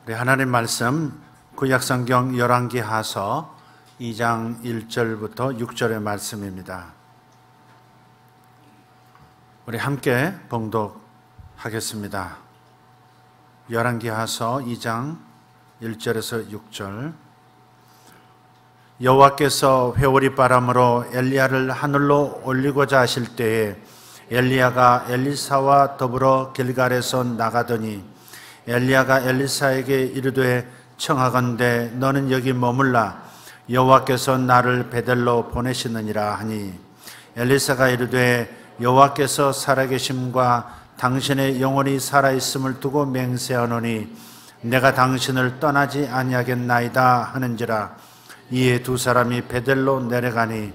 우리 하나님 말씀 구약성경 열왕기하서 2장 1절부터 6절의 말씀입니다. 우리 함께 봉독하겠습니다. 열왕기하서 2장 1절에서 6절. 여호와께서 회오리 바람으로 엘리야를 하늘로 올리고자 하실 때에 엘리야가 엘리사와 더불어 길갈에서 나가더니 엘리야가 엘리사에게 이르되 청하건대 너는 여기 머물라 여호와께서 나를 베델로 보내시느니라 하니 엘리사가 이르되 여호와께서 살아계심과 당신의 영혼이 살아있음을 두고 맹세하노니 내가 당신을 떠나지 아니하겠나이다 하는지라. 이에 두 사람이 베델로 내려가니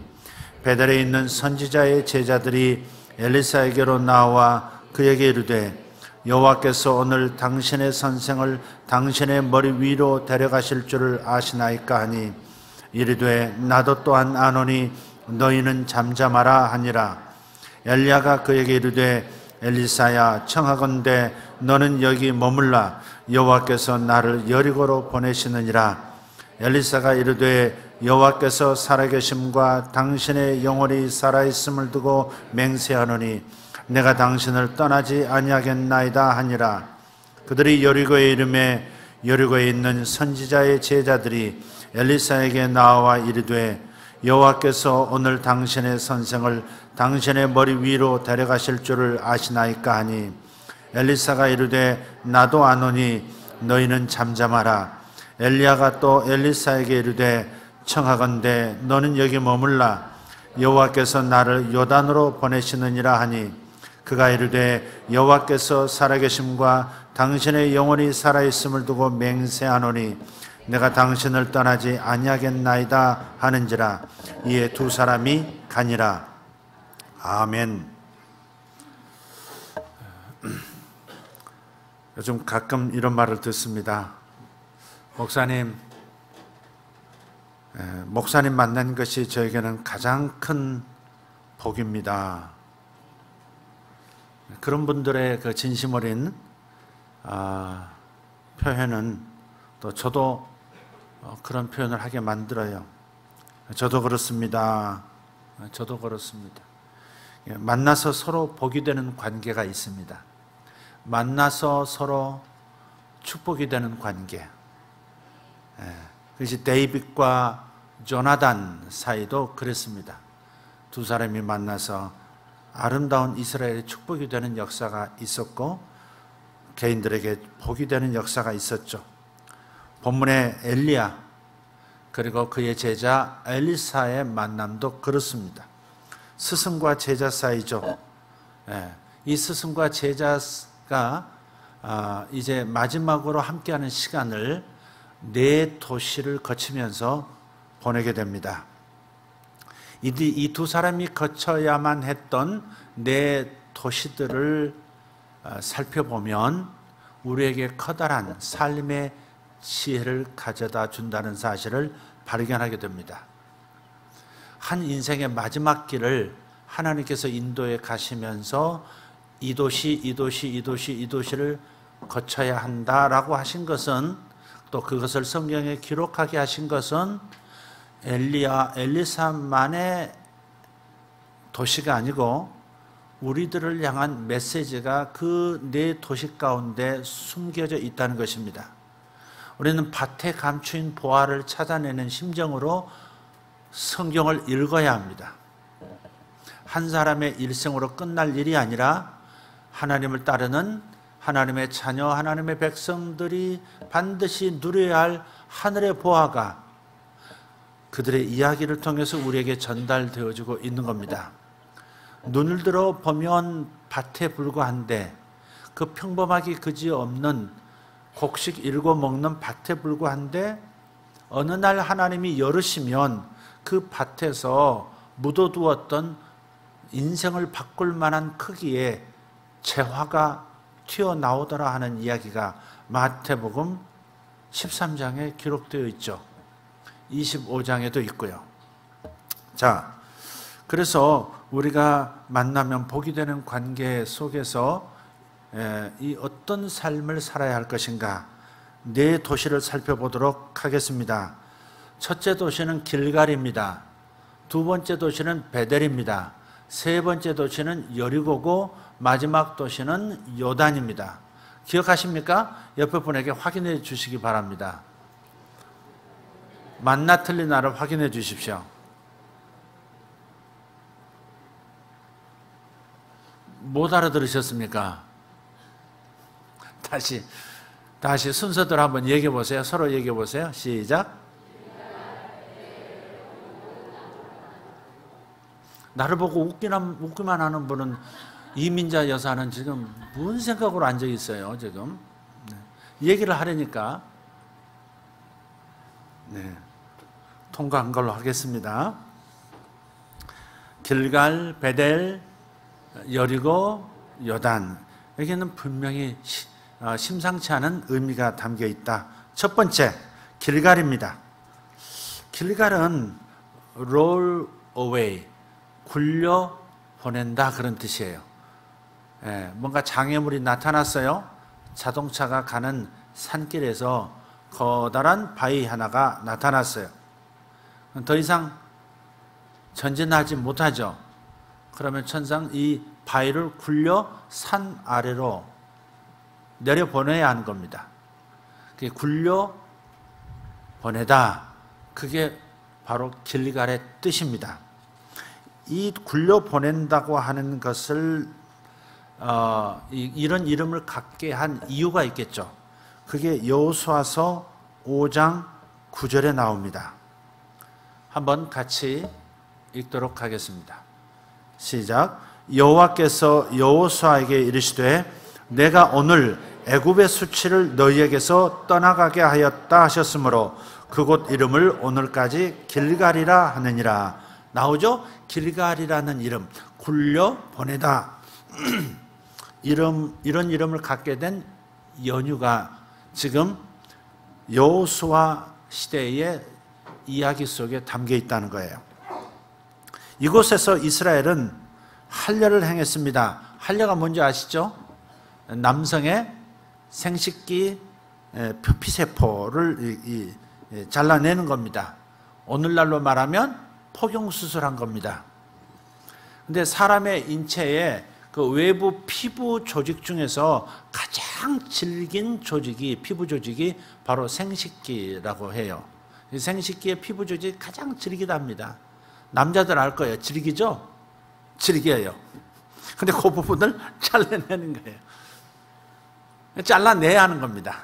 베델에 있는 선지자의 제자들이 엘리사에게로 나와 그에게 이르되 여호와께서 오늘 당신의 선생을 당신의 머리 위로 데려가실 줄을 아시나이까 하니 이르되 나도 또한 아노니 너희는 잠잠하라 하니라. 엘리야가 그에게 이르되 엘리사야 청하건대 너는 여기 머물라 여호와께서 나를 여리고로 보내시느니라. 엘리사가 이르되 여호와께서 살아계심과 당신의 영혼이 살아있음을 두고 맹세하노니 내가 당신을 떠나지 아니하겠나이다 하니라. 그들이 여리고에 이르매 여리고에 있는 선지자의 제자들이 엘리사에게 나와 이르되 여호와께서 오늘 당신의 선생을 당신의 머리 위로 데려가실 줄을 아시나이까 하니 엘리사가 이르되 나도 아노니 너희는 잠잠하라. 엘리야가 또 엘리사에게 이르되 청하건대 너는 여기 머물라 여호와께서 나를 요단으로 보내시느니라 하니 그가 이르되 여호와께서 살아계심과 당신의 영혼이 살아있음을 두고 맹세하노니 내가 당신을 떠나지 아니하겠나이다 하는지라. 이에 두 사람이 가니라. 아멘. 요즘 가끔 이런 말을 듣습니다. 목사님 만난 것이 저에게는 가장 큰 복입니다. 그런 분들의 그 진심 어린 표현은 또 저도 그런 표현을 하게 만들어요. 저도 그렇습니다. 저도 그렇습니다. 만나서 서로 복이 되는 관계가 있습니다. 만나서 서로 축복이 되는 관계. 그것이 데이빗과 조나단 사이도 그랬습니다. 두 사람이 만나서 아름다운 이스라엘의 축복이 되는 역사가 있었고 개인들에게 복이 되는 역사가 있었죠. 본문의 엘리야 그리고 그의 제자 엘리사의 만남도 그렇습니다. 스승과 제자 사이죠. 이 스승과 제자가 이제 마지막으로 함께하는 시간을 네 도시를 거치면서 보내게 됩니다. 이 두 사람이 거쳐야만 했던 네 도시들을 살펴보면 우리에게 커다란 삶의 지혜를 가져다 준다는 사실을 발견하게 됩니다. 한 인생의 마지막 길을 하나님께서 인도해 가시면서 이 도시를 거쳐야 한다라고 하신 것은 또 그것을 성경에 기록하게 하신 것은 엘리사만의 도시가 아니고 우리들을 향한 메시지가 그 네 도시 가운데 숨겨져 있다는 것입니다. 우리는 밭에 감추인 보화를 찾아내는 심정으로 성경을 읽어야 합니다. 한 사람의 일생으로 끝날 일이 아니라 하나님을 따르는 하나님의 자녀, 하나님의 백성들이 반드시 누려야 할 하늘의 보화가 그들의 이야기를 통해서 우리에게 전달되어지고 있는 겁니다. 눈을 들어 보면 밭에 불과한데 그 평범하기 그지없는 곡식 일궈 먹는 밭에 불과한데 어느 날 하나님이 열으시면 그 밭에서 묻어두었던 인생을 바꿀 만한 크기의 재화가 튀어나오더라 하는 이야기가 마태복음 13장에 기록되어 있죠. 25장에도 있고요. 자, 그래서 우리가 만나면 복이 되는 관계 속에서 이 어떤 삶을 살아야 할 것인가 네 도시를 살펴보도록 하겠습니다. 첫째 도시는 길갈입니다. 두 번째 도시는 베델입니다. 세 번째 도시는 여리고고 마지막 도시는 요단입니다. 기억하십니까? 옆에 분에게 확인해 주시기 바랍니다. 맞나 틀리나를 확인해 주십시오. 못 알아들으셨습니까? 다시 순서대로 한번 얘기해 보세요. 서로 얘기해 보세요. 시작. 나를 보고 웃기만 하는 분은 이민자 여사는 지금 무슨 생각으로 앉아 있어요, 지금. 얘기를 하려니까. 네. 통과한 걸로 하겠습니다. 길갈, 베델, 여리고, 요단. 여기는 분명히 심상치 않은 의미가 담겨 있다. 첫 번째, 길갈입니다. 길갈은 roll away, 굴려 보낸다 그런 뜻이에요. 뭔가 장애물이 나타났어요. 자동차가 가는 산길에서 커다란 바위 하나가 나타났어요. 더 이상 전진하지 못하죠. 그러면 천상 이 바위를 굴려 산 아래로 내려보내야 하는 겁니다. 그게 굴려 보내다. 그게 바로 길갈의 뜻입니다. 이 굴려 보낸다고 하는 것을 이런 이름을 갖게 한 이유가 있겠죠. 그게 여호수아서 5장 9절에 나옵니다. 한번 같이 읽도록 하겠습니다. 시작. 여호와께서 여호수아에게 이르시되 내가 오늘 애굽의 수치를 너희에게서 떠나가게 하였다 하셨으므로 그곳 이름을 오늘까지 길갈이라 하느니라. 나오죠? 길갈이라는 이름, 굴려 보내다. 이런 이름을 갖게 된 연유가 지금 여호수아 시대의 이야기 속에 담겨 있다는 거예요. 이곳에서 이스라엘은 할례를 행했습니다. 할례가 뭔지 아시죠? 남성의 생식기 표피세포를 잘라내는 겁니다. 오늘날로 말하면 포경수술한 겁니다. 근데 사람의 인체에 그 외부 피부 조직 중에서 가장 질긴 조직이, 피부 조직이 바로 생식기라고 해요. 생식기의 피부 조직이 가장 질기답니다. 남자들 알 거예요. 질기죠? 질겨요. 근데 그 부분을 잘라내는 거예요. 잘라내야 하는 겁니다.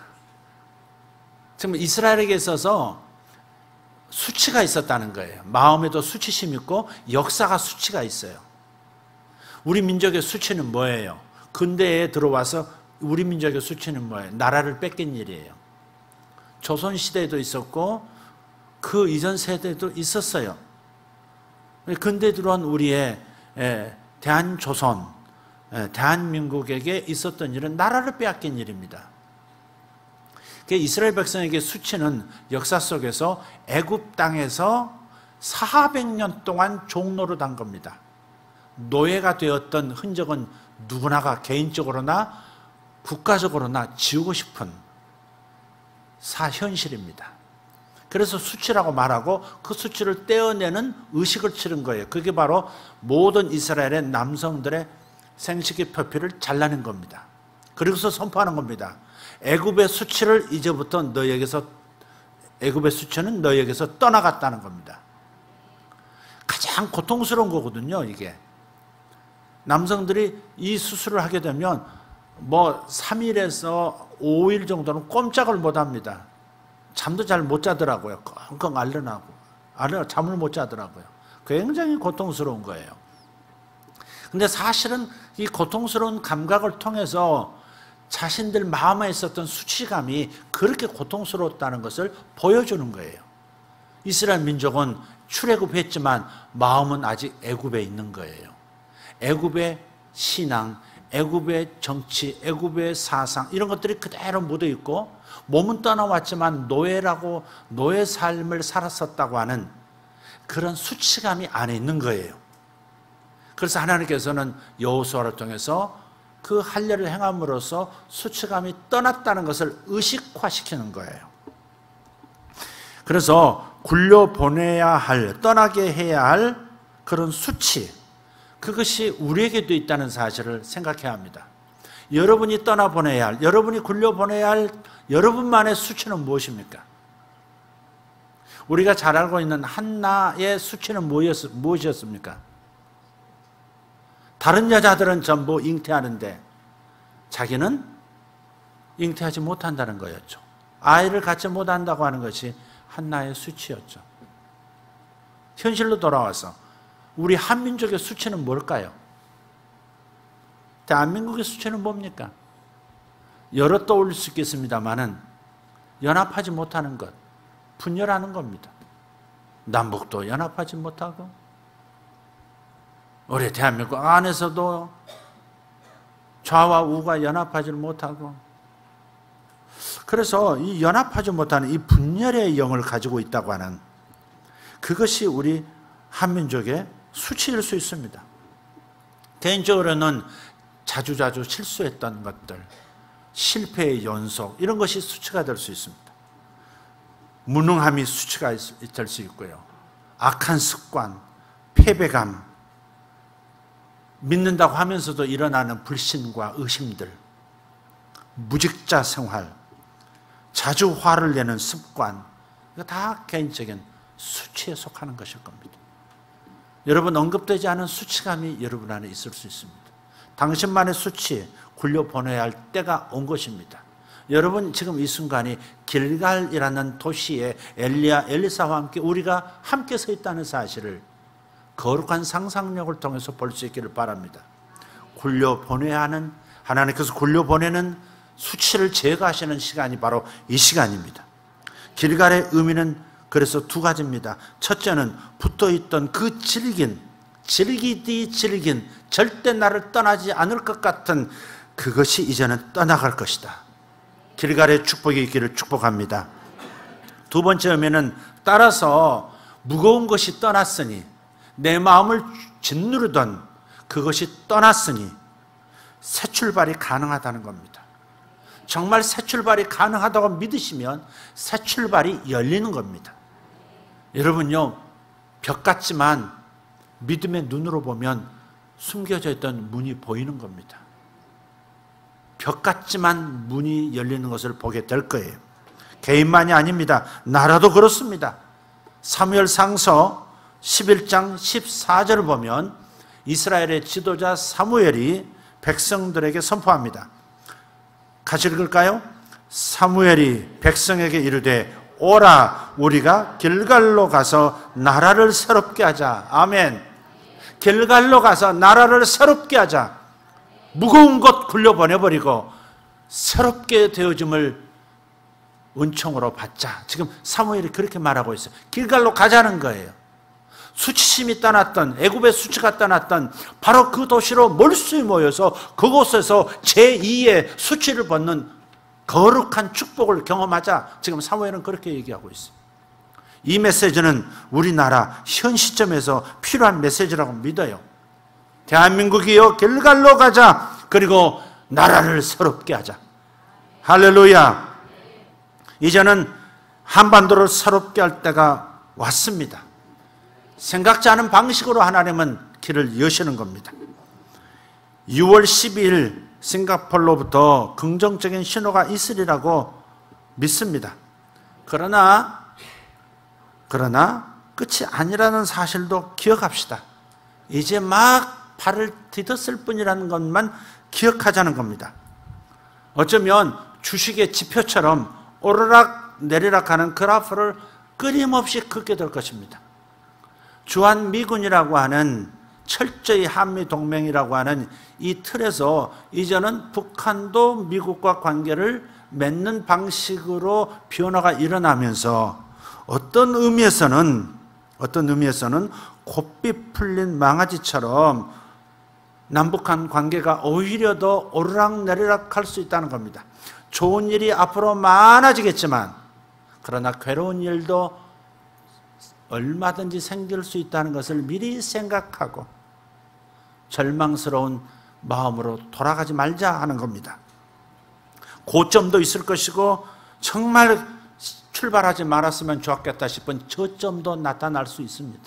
지금 이스라엘에게 있어서 수치가 있었다는 거예요. 마음에도 수치심 있고 역사가 수치가 있어요. 우리 민족의 수치는 뭐예요? 근대에 들어와서 우리 민족의 수치는 뭐예요? 나라를 뺏긴 일이에요. 조선시대에도 있었고 그 이전 세대도 있었어요. 근대에 들어온 우리의 대한조선, 대한민국에게 있었던 일은 나라를 빼앗긴 일입니다. 이스라엘 백성에게 수치는 역사 속에서 애굽 땅에서 400년 동안 종노릇한 겁니다. 노예가 되었던 흔적은 누구나가 개인적으로나 국가적으로나 지우고 싶은 현실입니다. 그래서 수치라고 말하고 그 수치를 떼어내는 의식을 치른 거예요. 그게 바로 모든 이스라엘의 남성들의 생식기 표피를 잘라낸 겁니다. 그리고서 선포하는 겁니다. 애굽의 수치를 이제부터 애굽의 수치는 너희에게서 떠나갔다는 겁니다. 가장 고통스러운 거거든요, 이게. 남성들이 이 수술을 하게 되면 3일에서 5일 정도는 꼼짝을 못 합니다. 잠도 잘 못 자더라고요. 끙끙 앓으나고. 잠을 못 자더라고요. 굉장히 고통스러운 거예요. 근데 사실은 이 고통스러운 감각을 통해서 자신들 마음에 있었던 수치감이 그렇게 고통스러웠다는 것을 보여주는 거예요. 이스라엘 민족은 출애굽했지만 마음은 아직 애굽에 있는 거예요. 애굽의 신앙, 애굽의 정치, 애굽의 사상 이런 것들이 그대로 묻어 있고 몸은 떠나왔지만 노예 삶을 살았었다고 하는 그런 수치감이 안에 있는 거예요. 그래서 하나님께서는 여호수아를 통해서 그 할례를 행함으로써 수치감이 떠났다는 것을 의식화시키는 거예요. 그래서 굴려보내야 할, 떠나게 해야 할 그런 수치, 그것이 우리에게도 있다는 사실을 생각해야 합니다. 여러분이 떠나보내야 할, 여러분이 굴려보내야 할 여러분만의 수치는 무엇입니까? 우리가 잘 알고 있는 한나의 수치는 무엇이었습니까? 다른 여자들은 전부 잉태하는데 자기는 잉태하지 못한다는 거였죠. 아이를 갖지 못한다고 하는 것이 한나의 수치였죠. 현실로 돌아와서 우리 한민족의 수치는 뭘까요? 대한민국의 수치는 뭡니까? 여러 떠올릴 수 있겠습니다만은 연합하지 못하는 것, 분열하는 겁니다. 남북도 연합하지 못하고 우리 대한민국 안에서도 좌와 우가 연합하지 못하고, 그래서 이 연합하지 못하는 이 분열의 영을 가지고 있다고 하는 그것이 우리 한민족의 수치일 수 있습니다. 개인적으로는 자주자주 실수했던 것들, 실패의 연속, 이런 것이 수치가 될 수 있습니다. 무능함이 수치가 될 수 있고요. 악한 습관, 패배감, 믿는다고 하면서도 일어나는 불신과 의심들, 무직자 생활, 자주 화를 내는 습관, 이거 다 개인적인 수치에 속하는 것일 겁니다. 여러분, 언급되지 않은 수치감이 여러분 안에 있을 수 있습니다. 당신만의 수치에 굴려보내야 할 때가 온 것입니다. 여러분, 지금 이 순간이 길갈이라는 도시에 엘리야, 엘리사와 함께 우리가 함께 서 있다는 사실을 거룩한 상상력을 통해서 볼 수 있기를 바랍니다. 굴려보내야 하는, 하나님께서 굴려보내는 수치를 제거하시는 시간이 바로 이 시간입니다. 길갈의 의미는 그래서 두 가지입니다. 첫째는 붙어있던 그 질긴, 절대 나를 떠나지 않을 것 같은 그것이 이제는 떠나갈 것이다. 길갈의 축복이 있기를 축복합니다. 두 번째 의미는 따라서 무거운 것이 떠났으니, 내 마음을 짓누르던 그것이 떠났으니 새 출발이 가능하다는 겁니다. 정말 새 출발이 가능하다고 믿으시면 새 출발이 열리는 겁니다. 여러분요, 벽 같지만 믿음의 눈으로 보면 숨겨져 있던 문이 보이는 겁니다. 벽 같지만 문이 열리는 것을 보게 될 거예요. 개인만이 아닙니다. 나라도 그렇습니다. 사무엘상서 11장 14절을 보면 이스라엘의 지도자 사무엘이 백성들에게 선포합니다. 같이 읽을까요? 사무엘이 백성에게 이르되 오라, 우리가 길갈로 가서 나라를 새롭게 하자. 아멘. 길갈로 가서 나라를 새롭게 하자. 무거운 것 굴려보내버리고 새롭게 되어짐을 은총으로 받자. 지금 사무엘이 그렇게 말하고 있어요. 길갈로 가자는 거예요. 수치심이 떠났던, 애굽의 수치가 떠났던 바로 그 도시로 몰수히 모여서 그곳에서 제2의 수치를 벗는 거룩한 축복을 경험하자. 지금 사무엘은 그렇게 얘기하고 있어요. 이 메시지는 우리나라 현 시점에서 필요한 메시지라고 믿어요. 대한민국이요, 길갈로 가자. 그리고 나라를 새롭게 하자. 할렐루야. 이제는 한반도를 새롭게 할 때가 왔습니다. 생각지 않은 방식으로 하나님은 길을 여시는 겁니다. 6월 12일 싱가포르로부터 긍정적인 신호가 있으리라고 믿습니다. 그러나 끝이 아니라는 사실도 기억합시다. 이제 막 발을 디뎠을 뿐이라는 것만 기억하자는 겁니다. 어쩌면 주식의 지표처럼 오르락 내리락 하는 그래프를 끊임없이 긋게 될 것입니다. 주한미군이라고 하는, 철저히 한미동맹이라고 하는 이 틀에서 이제는 북한도 미국과 관계를 맺는 방식으로 변화가 일어나면서 어떤 의미에서는 곱비 풀린 망아지처럼 남북한 관계가 오히려 더 오르락내리락 할 수 있다는 겁니다. 좋은 일이 앞으로 많아지겠지만, 그러나 괴로운 일도 얼마든지 생길 수 있다는 것을 미리 생각하고 절망스러운 마음으로 돌아가지 말자 하는 겁니다. 고점도 있을 것이고 정말 출발하지 말았으면 좋았겠다 싶은 저점도 나타날 수 있습니다.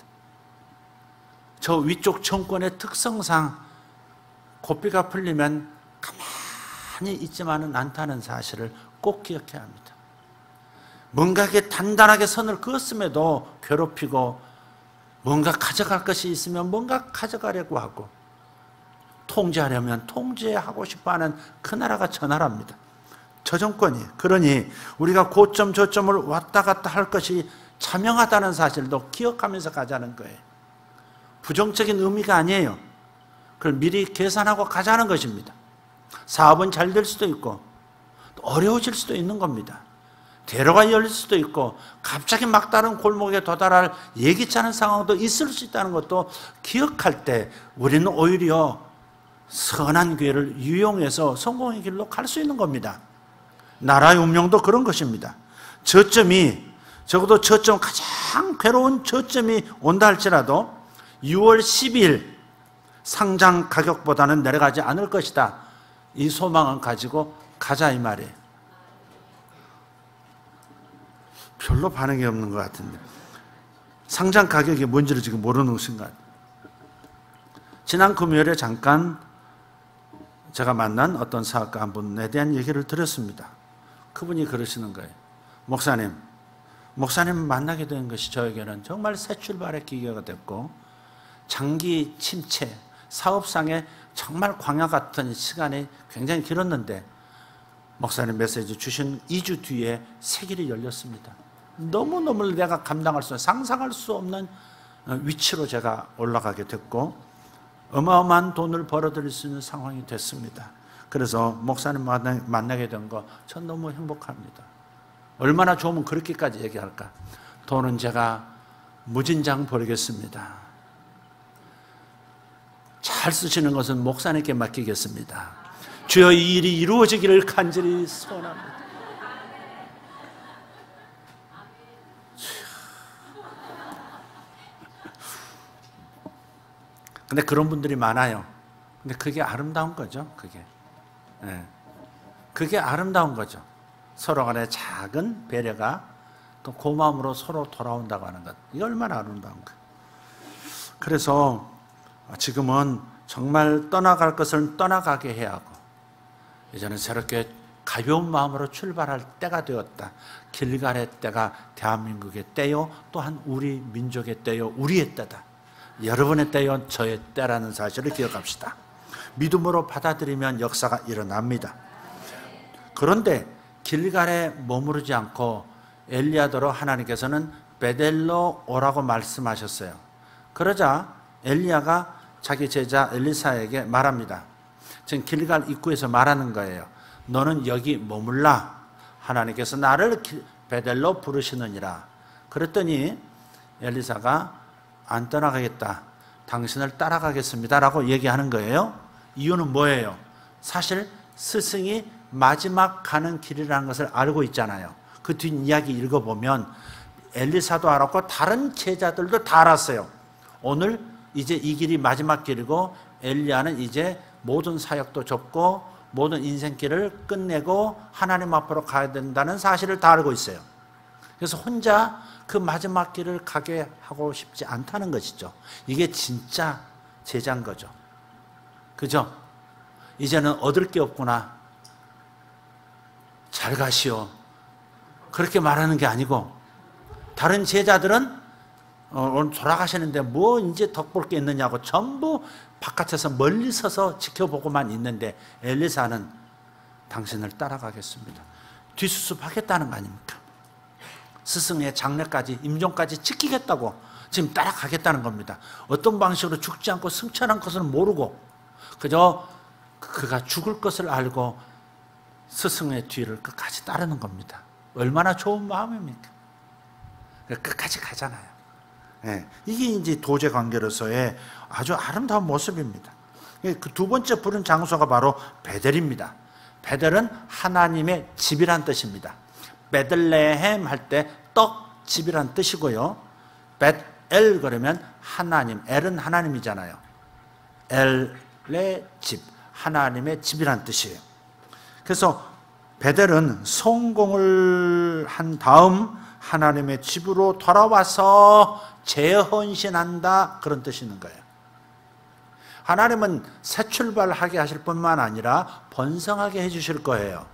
저 위쪽 정권의 특성상 고삐가 풀리면 가만히 있지만은 않다는 사실을 꼭 기억해야 합니다. 뭔가에 단단하게 선을 그었음에도 괴롭히고 뭔가 가져갈 것이 있으면 뭔가 가져가려고 하고 통제하려면 통제하고 싶어하는 그 나라가 저 나라입니다. 저 정권이. 그러니 우리가 고점 저점을 왔다 갔다 할 것이 자명하다는 사실도 기억하면서 가자는 거예요. 부정적인 의미가 아니에요. 그걸 미리 계산하고 가자는 것입니다. 사업은 잘 될 수도 있고 어려워질 수도 있는 겁니다. 대로가 열릴 수도 있고 갑자기 막다른 골목에 도달할 예기치 않은 상황도 있을 수 있다는 것도 기억할 때 우리는 오히려 선한 기회를 이용해서 성공의 길로 갈 수 있는 겁니다. 나라의 운명도 그런 것입니다. 저점이 적어도 저점 가장 괴로운 저점이 온다 할지라도 6월 10일 상장 가격보다는 내려가지 않을 것이다. 이 소망을 가지고 가자 이 말이에요. 별로 반응이 없는 것 같은데 상장 가격이 뭔지를 지금 모르는 순간 지난 금요일에 잠깐 제가 만난 어떤 사업가 한 분에 대한 얘기를 들었습니다. 그분이 그러시는 거예요. 목사님 만나게 된 것이 저에게는 정말 새 출발의 기회가 됐고 장기 침체, 사업상에 정말 광야 같은 시간이 굉장히 길었는데 목사님 메시지 주신 2주 뒤에 새 길이 열렸습니다. 너무너무 내가 감당할 수 없는, 상상할 수 없는 위치로 제가 올라가게 됐고 어마어마한 돈을 벌어들일 수 있는 상황이 됐습니다. 그래서 목사님 만나게 된 거 전 너무 행복합니다. 얼마나 좋으면 그렇게까지 얘기할까? 돈은 제가 무진장 버리겠습니다. 잘 쓰시는 것은 목사님께 맡기겠습니다. 주여 이 일이 이루어지기를 간절히 소원합니다. 근데 그런 분들이 많아요. 근데 그게 아름다운 거죠. 그게 아름다운 거죠. 서로 간의 작은 배려가 또 고마움으로 서로 돌아온다고 하는 것. 이게 얼마나 아름다운 거예요. 그래서 지금은 정말 떠나갈 것을 떠나가게 해야 하고 이제는 새롭게 가벼운 마음으로 출발할 때가 되었다. 길갈의 때가 대한민국의 때요, 또한 우리 민족의 때요, 우리의 때다. 여러분의 때요, 저의 때라는 사실을 기억합시다. 믿음으로 받아들이면 역사가 일어납니다. 그런데 길갈에 머무르지 않고 엘리야더러 하나님께서는 베델로 오라고 말씀하셨어요. 그러자 엘리야가 자기 제자 엘리사에게 말합니다. 지금 길갈 입구에서 말하는 거예요. 너는 여기 머물라. 하나님께서 나를 베델로 부르시느니라. 그랬더니 엘리사가 안 떠나가겠다. 당신을 따라가겠습니다. 라고 얘기하는 거예요. 이유는 뭐예요? 사실 스승이 마지막 가는 길이라는 것을 알고 있잖아요. 그 뒷이야기 읽어보면 엘리사도 알았고 다른 제자들도 다 알았어요. 오늘 이제 이 길이 마지막 길이고 엘리야는 이제 모든 사역도 접고 모든 인생길을 끝내고 하나님 앞으로 가야 된다는 사실을 다 알고 있어요. 그래서 혼자 그 마지막 길을 가게 하고 싶지 않다는 것이죠. 이게 진짜 제자인 거죠. 그죠? 이제는 얻을 게 없구나. 잘 가시오. 그렇게 말하는 게 아니고 다른 제자들은 오늘 돌아가시는데 뭐 이제 덕볼 게 있느냐고 전부 바깥에서 멀리 서서 지켜보고만 있는데 엘리사는 당신을 따라가겠습니다. 뒷수습하겠다는 거 아닙니까? 스승의 장례까지 임종까지 지키겠다고 지금 따라가겠다는 겁니다. 어떤 방식으로 죽지 않고 승천한 것을 모르고 그저 그가 죽을 것을 알고 스승의 뒤를 끝까지 따르는 겁니다. 얼마나 좋은 마음입니까? 끝까지 가잖아요. 네, 이게 이제 도제 관계로서의 아주 아름다운 모습입니다. 그 두 번째 부른 장소가 바로 베델입니다. 베델은 하나님의 집이란 뜻입니다. 베들레헴 할 때 떡집이란 뜻이고요. 벳엘 그러면 하나님, 엘은 하나님이잖아요. 엘의 집, 하나님의 집이란 뜻이에요. 그래서 베델은 성공을 한 다음 하나님의 집으로 돌아와서 재헌신한다, 그런 뜻이 있는 거예요. 하나님은 새 출발하게 하실 뿐만 아니라 번성하게 해주실 거예요.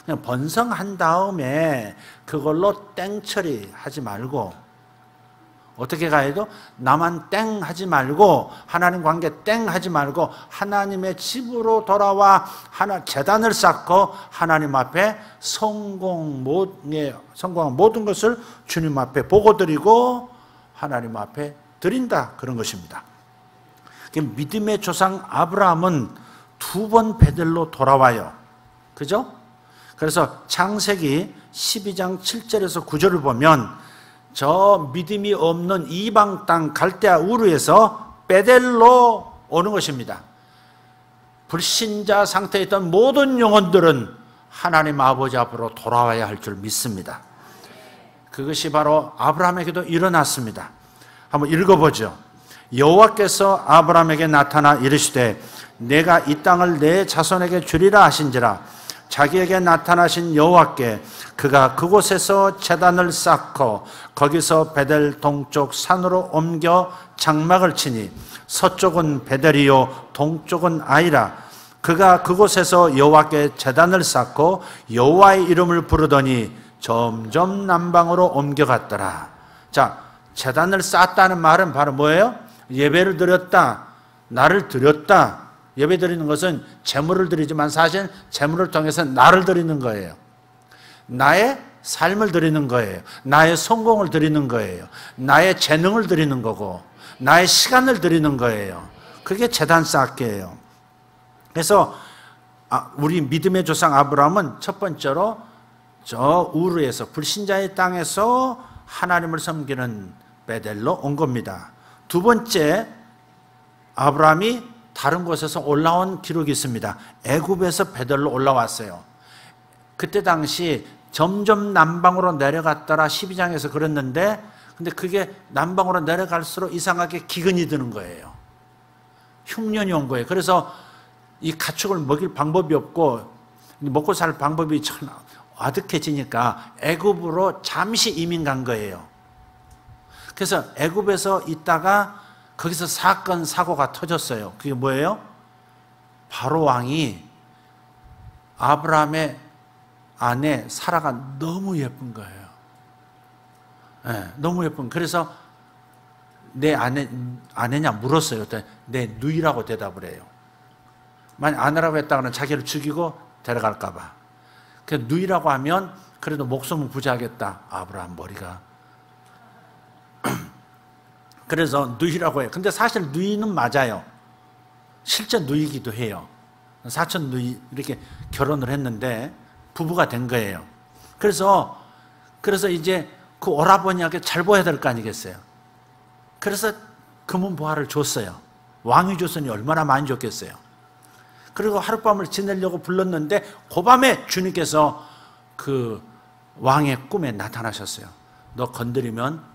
그냥 번성한 다음에 그걸로 땡처리 하지 말고, 어떻게 가야 돼요? 나만 땡 하지 말고, 하나님 관계 땡 하지 말고 하나님의 집으로 돌아와 제단을 쌓고 하나님 앞에 성공한 모든 것을 주님 앞에 보고 드리고 하나님 앞에 드린다, 그런 것입니다. 믿음의 조상 아브라함은 2번 베델로 돌아와요. 그죠? 그래서 창세기 12장 7절에서 9절을 보면 저 믿음이 없는 이방 땅 갈대아 우르에서 베델로 오는 것입니다. 불신자 상태에 있던 모든 영혼들은 하나님 아버지 앞으로 돌아와야 할 줄 믿습니다. 그것이 바로 아브라함에게도 일어났습니다. 한번 읽어보죠. 여호와께서 아브라함에게 나타나 이르시되 내가 이 땅을 내 자손에게 주리라 하신지라. 자기에게 나타나신 여호와께 그가 그곳에서 제단을 쌓고 거기서 베델 동쪽 산으로 옮겨 장막을 치니 서쪽은 베델이요 동쪽은 아이라. 그가 그곳에서 여호와께 제단을 쌓고 여호와의 이름을 부르더니 점점 남방으로 옮겨갔더라. 자, 제단을 쌓았다는 말은 바로 뭐예요? 예배를 드렸다, 나를 드렸다. 예배 드리는 것은 재물을 드리지만 사실 재물을 통해서 나를 드리는 거예요. 나의 삶을 드리는 거예요. 나의 성공을 드리는 거예요. 나의 재능을 드리는 거고 나의 시간을 드리는 거예요. 그게 제단 쌓기예요. 그래서 우리 믿음의 조상 아브라함은 첫 번째로 저 우르에서, 불신자의 땅에서 하나님을 섬기는 베델로 온 겁니다. 두 번째, 아브라함이 다른 곳에서 올라온 기록이 있습니다. 애굽에서 베델로 올라왔어요. 그때 당시 점점 남방으로 내려갔더라 12장에서 그랬는데, 근데 그게 남방으로 내려갈수록 이상하게 기근이 드는 거예요. 흉년이 온 거예요. 그래서 이 가축을 먹일 방법이 없고 먹고 살 방법이 참 아득해지니까 애굽으로 잠시 이민 간 거예요. 그래서 애굽에서 있다가 거기서 사건 사고가 터졌어요. 그게 뭐예요? 바로 왕이 아브라함의 아내 사라가 너무 예쁜 거예요. 네, 너무 예쁜. 그래서 내 아내냐 물었어요. 내 누이라고 대답을 해요. 만약 아내라고 했다가는 자기를 죽이고 데려갈까 봐. 그래서 누이라고 하면 그래도 목숨은 부지하겠다. 아브라함 머리가. 그래서 누이라고 해요. 근데 사실 누이는 맞아요. 실제 누이기도 해요. 사촌 누이 이렇게 결혼을 했는데 부부가 된 거예요. 그래서 이제 그 오라버니에게 잘 보여야 될 거 아니겠어요. 그래서 금은보화를 줬어요. 왕이 줬으니 얼마나 많이 줬겠어요. 그리고 하룻밤을 지내려고 불렀는데 그 밤에 주님께서 그 왕의 꿈에 나타나셨어요. 너 건드리면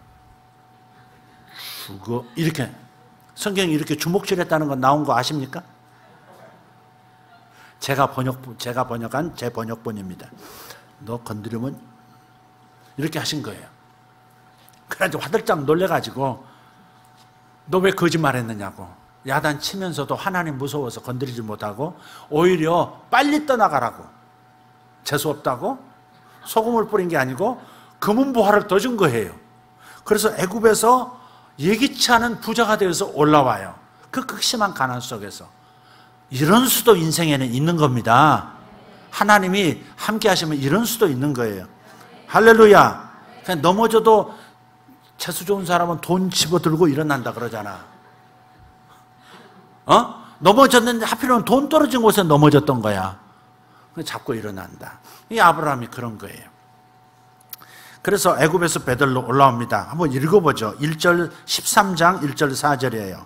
죽어. 이렇게 성경이 이렇게 주목질했다는 건 나온 거 아십니까? 제가 번역한 제 번역본입니다. 너 건드리면 이렇게 하신 거예요. 그래가지고 화들짝 놀래가지고 너 왜 거짓말했느냐고 야단 치면서도 하나님 무서워서 건드리지 못하고 오히려 빨리 떠나가라고, 재수없다고 소금을 뿌린 게 아니고 금은보화를 더 준 거예요. 그래서 애굽에서 예기치 않은 부자가 되어서 올라와요. 그 극심한 가난 속에서. 이런 수도 인생에는 있는 겁니다. 하나님이 함께 하시면 이런 수도 있는 거예요. 할렐루야. 그냥 넘어져도 재수 좋은 사람은 돈 집어들고 일어난다 그러잖아. 넘어졌는데 하필이면 돈 떨어진 곳에 넘어졌던 거야. 잡고 일어난다. 이 아브라함이 그런 거예요. 그래서 애굽에서 베델로 올라옵니다. 한번 읽어보죠. 1절 13장 1절 4절이에요.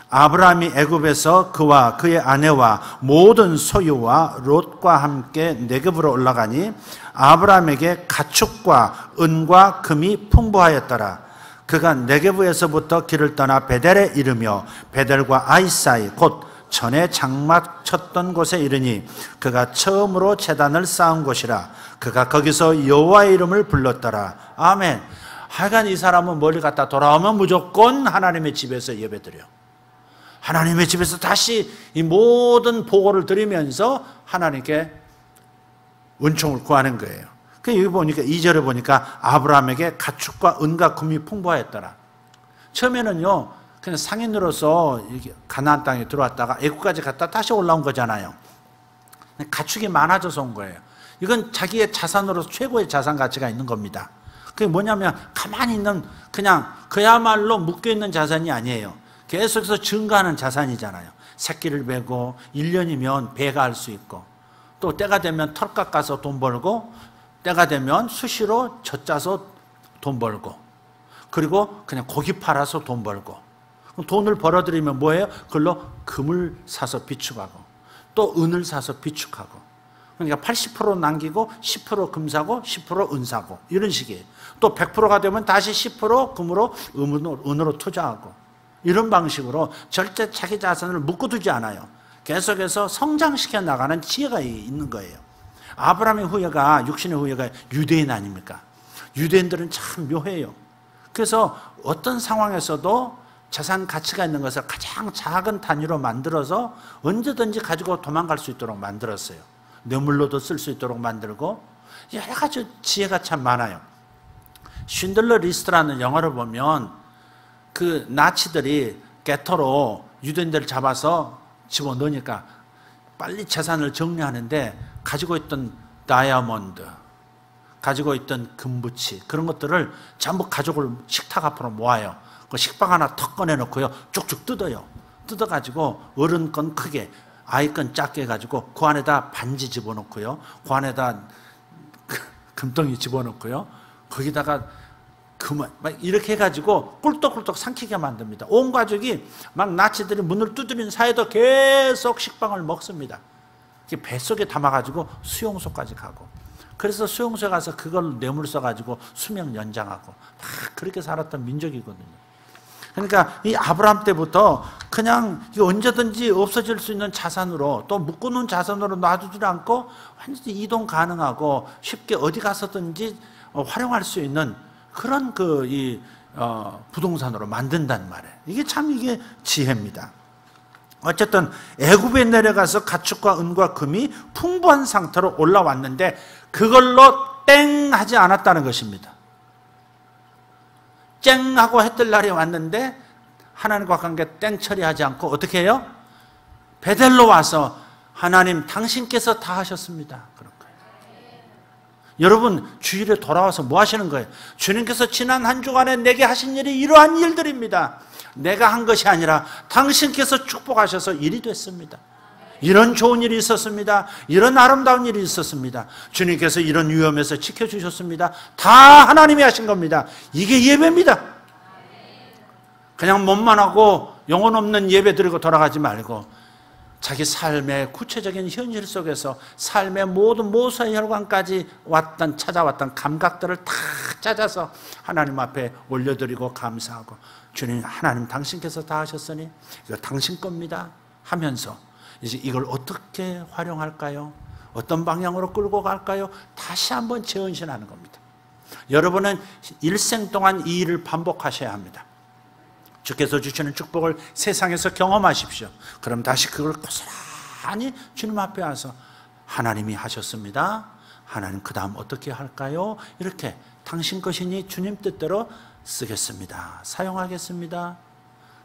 아브라함이 애굽에서 그와 그의 아내와 모든 소유와 롯과 함께 네겝으로 올라가니 아브라함에게 가축과 은과 금이 풍부하였더라. 그가 네겝에서부터 길을 떠나 베델에 이르며 베델과 아이 사이 곧 전에 장막 쳤던 곳에 이르니 그가 처음으로 제단을 쌓은 곳이라. 그가 거기서 여호와의 이름을 불렀더라. 아멘. 하여간 이 사람은 멀리 갔다 돌아오면 무조건 하나님의 집에서 예배드려. 하나님의 집에서 다시 이 모든 보고를 드리면서 하나님께 은총을 구하는 거예요. 여기 보니까 2절에 보니까 아브라함에게 가축과 은과 금이 풍부하였더라. 처음에는요 그냥 상인으로서 가나안 땅에 들어왔다가 애국까지 갔다 다시 올라온 거잖아요. 가축이 많아져서 온 거예요. 이건 자기의 자산으로서 최고의 자산 가치가 있는 겁니다. 그게 뭐냐면 가만히 있는 그냥 그야말로 묶여있는 자산이 아니에요. 계속해서 증가하는 자산이잖아요. 새끼를 베고 1년이면 배가 할 수 있고 또 때가 되면 털 깎아서 돈 벌고 때가 되면 수시로 젖짜서 돈 벌고 그리고 그냥 고기 팔아서 돈 벌고 돈을 벌어들이면 뭐예요? 그걸로 금을 사서 비축하고 또 은을 사서 비축하고 그러니까 80% 남기고 10% 금 사고 10% 은 사고 이런 식이에요. 또 100%가 되면 다시 10% 금으로 은으로 투자하고 이런 방식으로 절대 자기 자산을 묶어두지 않아요. 계속해서 성장시켜 나가는 지혜가 있는 거예요. 아브라함의 후예가 육신의 후예가 유대인 아닙니까? 유대인들은 참 묘해요. 그래서 어떤 상황에서도 자산 가치가 있는 것을 가장 작은 단위로 만들어서 언제든지 가지고 도망갈 수 있도록 만들었어요. 뇌물로도 쓸 수 있도록 만들고 여러 가지 지혜가 참 많아요. 쉰들러 리스트라는 영화를 보면 그 나치들이 게토로 유대인들을 잡아서 집어넣으니까 빨리 재산을 정리하는데 가지고 있던 다이아몬드, 가지고 있던 금붙이 그런 것들을 전부 가족을 식탁 앞으로 모아요. 그 식빵 하나 턱 꺼내놓고요. 쭉쭉 뜯어요. 뜯어가지고 어른 건 크게, 아이 건 작게 해가지고 그 안에다 반지 집어넣고요. 그 안에다 금덩이 집어넣고요. 거기다가 막 이렇게 해가지고 꿀떡꿀떡 삼키게 만듭니다. 온 가족이 막 나치들이 문을 두드린 사이에도 계속 식빵을 먹습니다. 뱃속에 담아가지고 수용소까지 가고 그래서 수용소에 가서 그걸 뇌물 써가지고 수명 연장하고 막 그렇게 살았던 민족이거든요. 그러니까 이 아브라함 때부터 그냥 언제든지 없어질 수 있는 자산으로 또 묶어놓은 자산으로 놔두지 않고 완전히 이동 가능하고 쉽게 어디 가서든지 활용할 수 있는 그런 부동산으로 만든단 말이에요. 이게 지혜입니다. 어쨌든 애굽에 내려가서 가축과 은과 금이 풍부한 상태로 올라왔는데 그걸로 땡 하지 않았다는 것입니다. 쨍 하고 해 뜰 날이 왔는데 하나님과 관계 땡 처리하지 않고 어떻게 해요? 베델로 와서 하나님 당신께서 다 하셨습니다. 그런 거예요. 여러분 주일에 돌아와서 뭐 하시는 거예요? 주님께서 지난 한 주간에 내게 하신 일이 이러한 일들입니다. 내가 한 것이 아니라 당신께서 축복하셔서 일이 됐습니다. 이런 좋은 일이 있었습니다. 이런 아름다운 일이 있었습니다. 주님께서 이런 위험에서 지켜주셨습니다. 다 하나님이 하신 겁니다. 이게 예배입니다. 그냥 몸만 하고 영혼 없는 예배 드리고 돌아가지 말고 자기 삶의 구체적인 현실 속에서 삶의 모든 모서의 혈관까지 찾아왔던 감각들을 다 찾아서 하나님 앞에 올려드리고 감사하고 주님 하나님 당신께서 다 하셨으니 이거 당신 겁니다 하면서 이제 이걸 어떻게 활용할까요? 어떤 방향으로 끌고 갈까요? 다시 한번 재헌신하는 겁니다. 여러분은 일생 동안 이 일을 반복하셔야 합니다. 주께서 주시는 축복을 세상에서 경험하십시오. 그럼 다시 그걸 고스란히 주님 앞에 와서 하나님이 하셨습니다. 하나님 그 다음 어떻게 할까요? 이렇게 당신 것이니 주님 뜻대로 쓰겠습니다. 사용하겠습니다.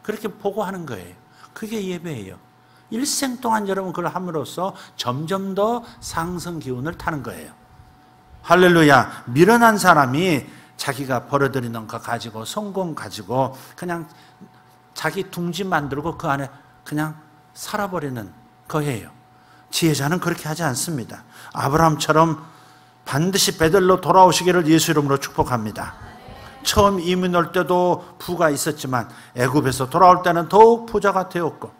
그렇게 보고하는 거예요. 그게 예배예요. 일생 동안 여러분 그걸 함으로써 점점 더 상승 기운을 타는 거예요. 할렐루야. 미련한 사람이 자기가 벌어들이는 거 가지고 성공 가지고 그냥 자기 둥지 만들고 그 안에 그냥 살아버리는 거예요. 지혜자는 그렇게 하지 않습니다. 아브라함처럼 반드시 베델로 돌아오시기를 예수 이름으로 축복합니다. 처음 이민 올 때도 부가 있었지만 애굽에서 돌아올 때는 더욱 부자가 되었고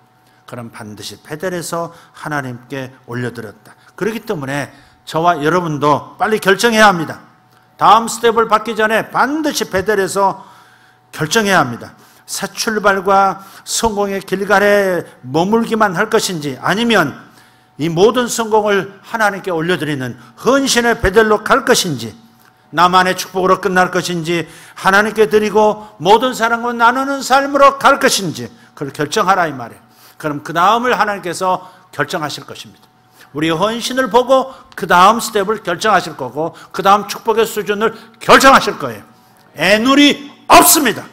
그럼 반드시 베델에서 하나님께 올려드렸다. 그렇기 때문에 저와 여러분도 빨리 결정해야 합니다. 다음 스텝을 받기 전에 반드시 베델에서 결정해야 합니다. 새 출발과 성공의 길갈에 머물기만 할 것인지, 아니면 이 모든 성공을 하나님께 올려드리는 헌신의 베델로 갈 것인지, 나만의 축복으로 끝날 것인지, 하나님께 드리고 모든 사람과 나누는 삶으로 갈 것인지, 그걸 결정하라 이 말이에요. 그럼 그 다음을 하나님께서 결정하실 것입니다. 우리 헌신을 보고 그 다음 스텝을 결정하실 거고, 그 다음 축복의 수준을 결정하실 거예요. 애누리 없습니다.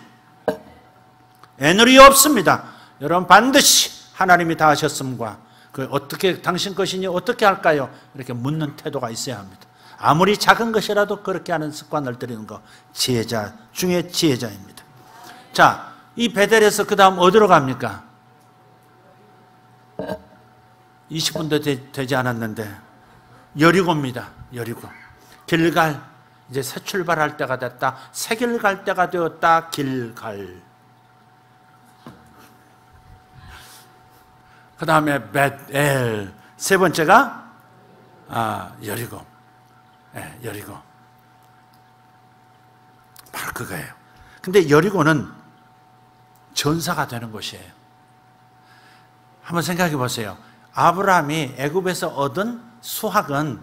애누리 없습니다. 여러분, 반드시 하나님이 다 하셨음과 그 어떻게 당신 것이니 어떻게 할까요? 이렇게 묻는 태도가 있어야 합니다. 아무리 작은 것이라도 그렇게 하는 습관을 들이는 거, 지혜자 중에 지혜자입니다. 자, 이 베델에서 그 다음 어디로 갑니까? 20분도 되지 않았는데 여리고입니다. 여리고. 길갈, 이제 새 출발할 때가 됐다. 새 길 갈 때가 되었다. 길갈. 그 다음에 벳엘. 세 번째가 여리고. 네, 여리고. 바로 그거예요. 근데 여리고는 전사가 되는 곳이에요. 한번 생각해 보세요. 아브라함이 애굽에서 얻은 수확은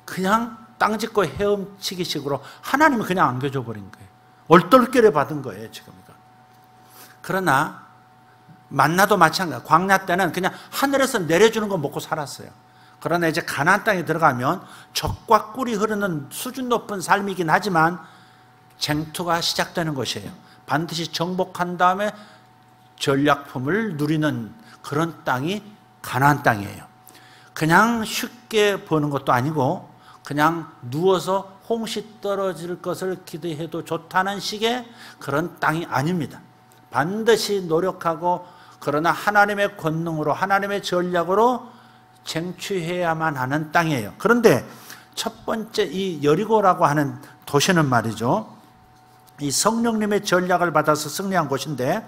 그냥 땅 짓고 헤엄치기 식으로 하나님이 그냥 안겨줘 버린 거예요. 얼떨결에 받은 거예요, 지금 이거. 그러나 만나도 마찬가지. 광야 때는 그냥 하늘에서 내려주는 거 먹고 살았어요. 그러나 이제 가나안 땅에 들어가면 젖과 꿀이 흐르는 수준 높은 삶이긴 하지만 쟁투가 시작되는 것이에요. 반드시 정복한 다음에 전략품을 누리는 그런 땅이 가나안 땅이에요. 그냥 쉽게 버는 것도 아니고 그냥 누워서 홍시 떨어질 것을 기대해도 좋다는 식의 그런 땅이 아닙니다. 반드시 노력하고, 그러나 하나님의 권능으로, 하나님의 전략으로 쟁취해야만 하는 땅이에요. 그런데 첫 번째 이 여리고라고 하는 도시는 말이죠, 이 성령님의 전략을 받아서 승리한 곳인데,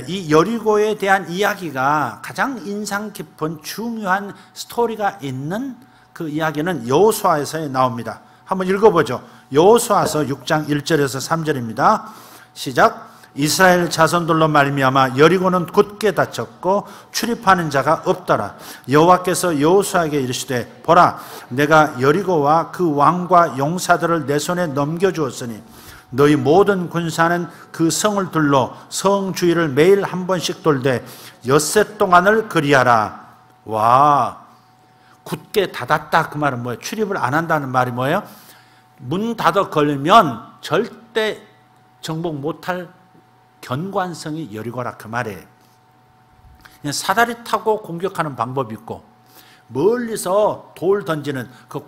이 여리고에 대한 이야기가 가장 인상 깊은 중요한 스토리가 있는 그 이야기는 여호수아에서 나옵니다. 한번 읽어보죠. 여호수아서 6장 1절에서 3절입니다. 시작. 이스라엘 자손들로 말미암아 여리고는 굳게 닫혔고 출입하는 자가 없더라. 여호와께서 여호수아에게 이르시되, 보라, 내가 여리고와 그 왕과 용사들을 내 손에 넘겨주었으니 너희 모든 군사는 그 성을 둘러 성 주위를 매일 한 번씩 돌되 엿새 동안을 그리하라. 와, 굳게 닫았다. 그 말은 뭐예요? 출입을 안 한다는 말이 뭐예요? 문 닫아 걸면 절대 정복 못할 견관성이 여리고라, 그 말이에요. 그냥 사다리 타고 공격하는 방법이 있고, 멀리서 돌 던지는 그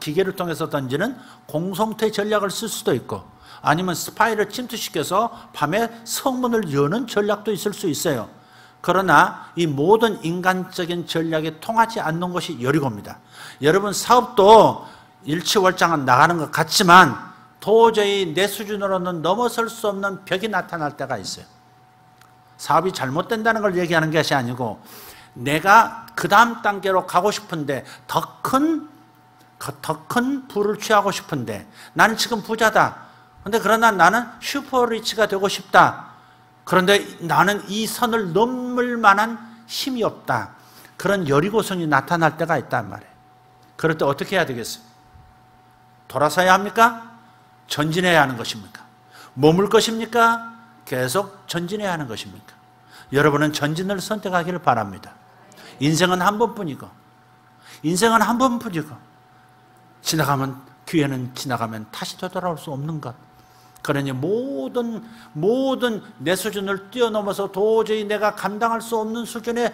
기계를 통해서 던지는 공성태 전략을 쓸 수도 있고, 아니면 스파이를 침투시켜서 밤에 성문을 여는 전략도 있을 수 있어요. 그러나 이 모든 인간적인 전략이 통하지 않는 것이 여리고입니다. 여러분, 사업도 일치월장은 나가는 것 같지만 도저히 내 수준으로는 넘어설 수 없는 벽이 나타날 때가 있어요. 사업이 잘못된다는 걸 얘기하는 것이 아니고, 내가 그 다음 단계로 가고 싶은데, 더 큰 부를 취하고 싶은데, 나는 지금 부자다. 근데 그러나 나는 슈퍼리치가 되고 싶다. 그런데 나는 이 선을 넘을 만한 힘이 없다. 그런 여리고성이 나타날 때가 있단 말이에요. 그럴 때 어떻게 해야 되겠어요? 돌아서야 합니까? 전진해야 하는 것입니까? 머물 것입니까? 계속 전진해야 하는 것입니까? 여러분은 전진을 선택하기를 바랍니다. 인생은 한 번뿐이고, 기회는 지나가면 다시 되돌아올 수 없는 것. 그러니 모든 내 수준을 뛰어넘어서 도저히 내가 감당할 수 없는 수준의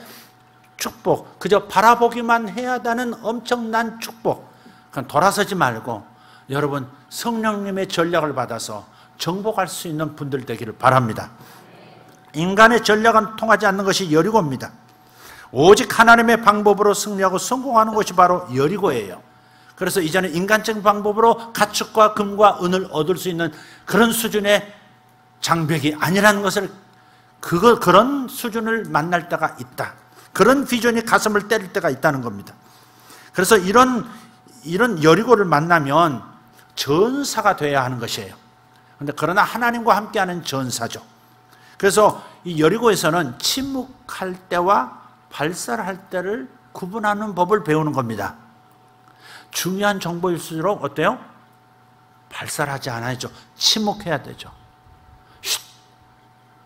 축복, 그저 바라보기만 해야 하는 엄청난 축복, 그건 돌아서지 말고 여러분 성령님의 전략을 받아서 정복할 수 있는 분들 되기를 바랍니다. 인간의 전략은 통하지 않는 것이 여리고입니다. 오직 하나님의 방법으로 승리하고 성공하는 것이 바로 여리고예요. 그래서 이제는 인간적인 방법으로 가축과 금과 은을 얻을 수 있는 그런 수준의 장벽이 아니라는 것을, 그런 수준을 만날 때가 있다. 그런 비전이 가슴을 때릴 때가 있다는 겁니다. 그래서 이런 여리고를 만나면 전사가 되어야 하는 것이에요. 그런데 그러나 하나님과 함께하는 전사죠. 그래서 이 여리고에서는 침묵할 때와 발사를 할 때를 구분하는 법을 배우는 겁니다. 중요한 정보일수록 어때요? 발사를 하지 않아야죠. 침묵해야 되죠. 쉿!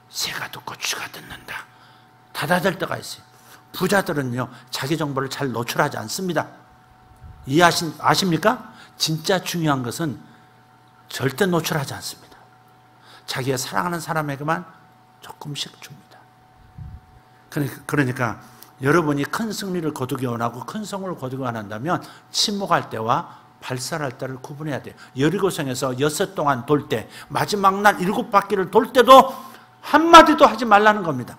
새가 듣고 쥐가 듣는다. 닫아질 때가 있어요. 부자들은요, 자기 정보를 잘 노출하지 않습니다. 아십니까? 진짜 중요한 것은 절대 노출하지 않습니다. 자기가 사랑하는 사람에게만 조금씩 줍니다. 그러니까 여러분이 큰 승리를 거두기 원하고 큰 성을 거두기 원한다면 침묵할 때와 발사할 때를 구분해야 돼요. 여리고성에서 6해 동안 돌 때, 마지막 날 7바퀴를 돌 때도 한마디도 하지 말라는 겁니다.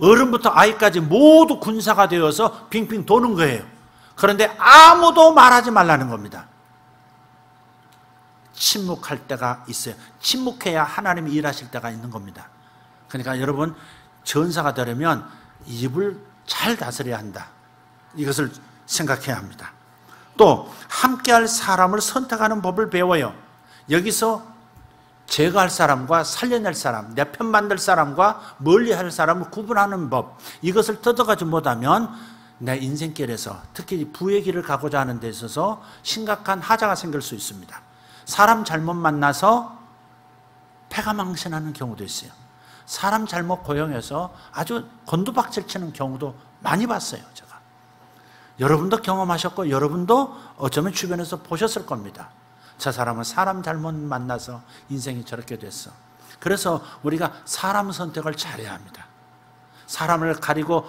어른부터 아이까지 모두 군사가 되어서 빙빙 도는 거예요. 그런데 아무도 말하지 말라는 겁니다. 침묵할 때가 있어요. 침묵해야 하나님이 일하실 때가 있는 겁니다. 그러니까 여러분, 전사가 되려면 입을 잘 다스려야 한다. 이것을 생각해야 합니다. 또 함께할 사람을 선택하는 법을 배워요. 여기서 제거할 사람과 살려낼 사람, 내 편 만들 사람과 멀리할 사람을 구분하는 법, 이것을 뜯어가지 못하면 내 인생길에서 특히 부의 길을 가고자 하는 데 있어서 심각한 하자가 생길 수 있습니다. 사람 잘못 만나서 패가 망신하는 경우도 있어요. 사람 잘못 고용해서 아주 곤두박질 치는 경우도 많이 봤어요, 제가. 여러분도 경험하셨고 여러분도 어쩌면 주변에서 보셨을 겁니다. 저 사람은 사람 잘못 만나서 인생이 저렇게 됐어. 그래서 우리가 사람 선택을 잘해야 합니다. 사람을 가리고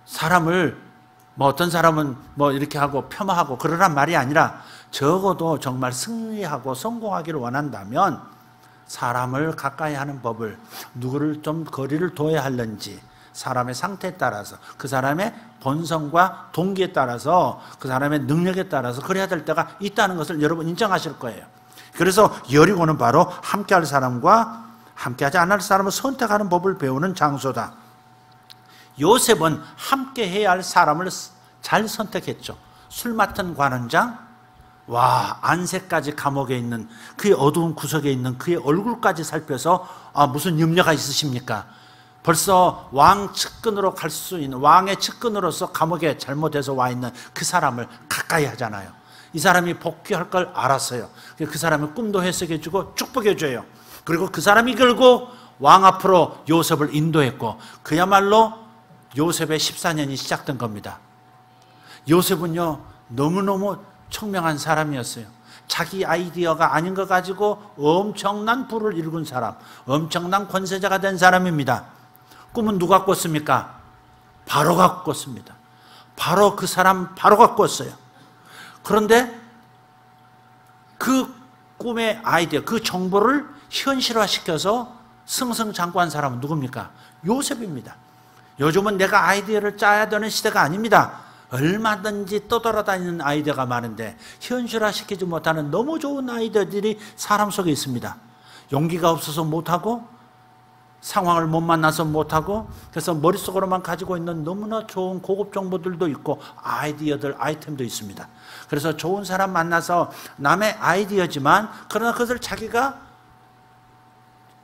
사람을 어떤 사람은 이렇게 하고 폄하하고 그러란 말이 아니라 적어도 정말 승리하고 성공하기를 원한다면 사람을 가까이 하는 법을, 누구를 좀 거리를 둬야 하는지 사람의 상태에 따라서, 그 사람의 본성과 동기에 따라서, 그 사람의 능력에 따라서 그래야 될 때가 있다는 것을 여러분 인정하실 거예요. 그래서 여리고는 바로 함께할 사람과 함께하지 않을 사람을 선택하는 법을 배우는 장소다. 요셉은 함께해야 할 사람을 잘 선택했죠. 술 맡은 관원장, 안색까지 감옥에 있는 그의 어두운 구석에 있는 그의 얼굴까지 살펴서 무슨 염려가 있으십니까? 벌써 왕 측근으로 갈 수 있는, 왕의 측근으로서 감옥에 잘못해서 와 있는 그 사람을 가까이 하잖아요. 이 사람이 복귀할 걸 알았어요. 그 사람의 꿈도 해석해주고 축복해줘요. 그리고 그 사람이 결국 왕 앞으로 요셉을 인도했고 그야말로 요셉의 14년이 시작된 겁니다. 요셉은요, 너무너무 청명한 사람이었어요. 자기 아이디어가 아닌 거 가지고 엄청난 부를 일군 사람, 엄청난 권세자가 된 사람입니다. 꿈은 누가 꿨습니까? 바로가 꿨습니다. 바로 그 사람 바로가 꿨어요. 그런데 그 꿈의 아이디어, 그 정보를 현실화시켜서 승승장구한 사람은 누굽니까? 요셉입니다. 요즘은 내가 아이디어를 짜야 되는 시대가 아닙니다. 얼마든지 떠돌아다니는 아이디어가 많은데 현실화시키지 못하는 너무 좋은 아이디어들이 사람 속에 있습니다. 용기가 없어서 못하고, 상황을 못 만나서 못하고, 그래서 머릿속으로만 가지고 있는 너무나 좋은 고급 정보들도 있고 아이디어들, 아이템도 있습니다. 그래서 좋은 사람 만나서 남의 아이디어지만 그러나 그것을 자기가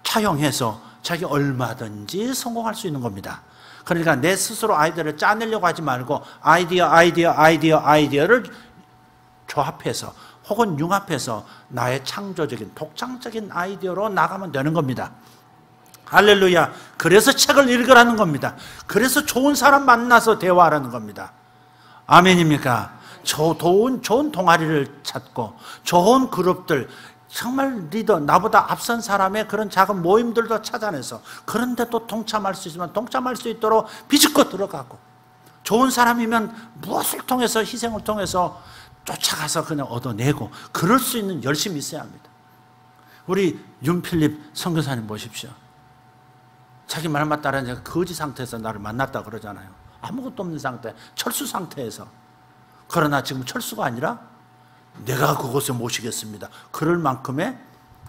차용해서 자기 얼마든지 성공할 수 있는 겁니다. 그러니까 내 스스로 아이디어를 짜내려고 하지 말고 아이디어를 조합해서 혹은 융합해서 나의 창조적인 독창적인 아이디어로 나가면 되는 겁니다. 할렐루야. 그래서 책을 읽으라는 겁니다. 그래서 좋은 사람 만나서 대화하라는 겁니다. 아멘입니까? 좋은 동아리를 찾고 좋은 그룹들, 정말 리더, 나보다 앞선 사람의 그런 작은 모임들도 찾아내서 그런데 또 동참할 수 있으면 동참할 수 있도록 비집고 들어가고, 좋은 사람이면 무엇을 통해서, 희생을 통해서 쫓아가서 그냥 얻어내고, 그럴 수 있는 열심이 있어야 합니다. 우리 윤필립 선교사님 보십시오. 자기 말만 따라 거지 상태에서 나를 만났다 그러잖아요. 아무것도 없는 상태, 철수 상태에서. 그러나 지금 철수가 아니라 내가 그곳에 모시겠습니다. 그럴 만큼의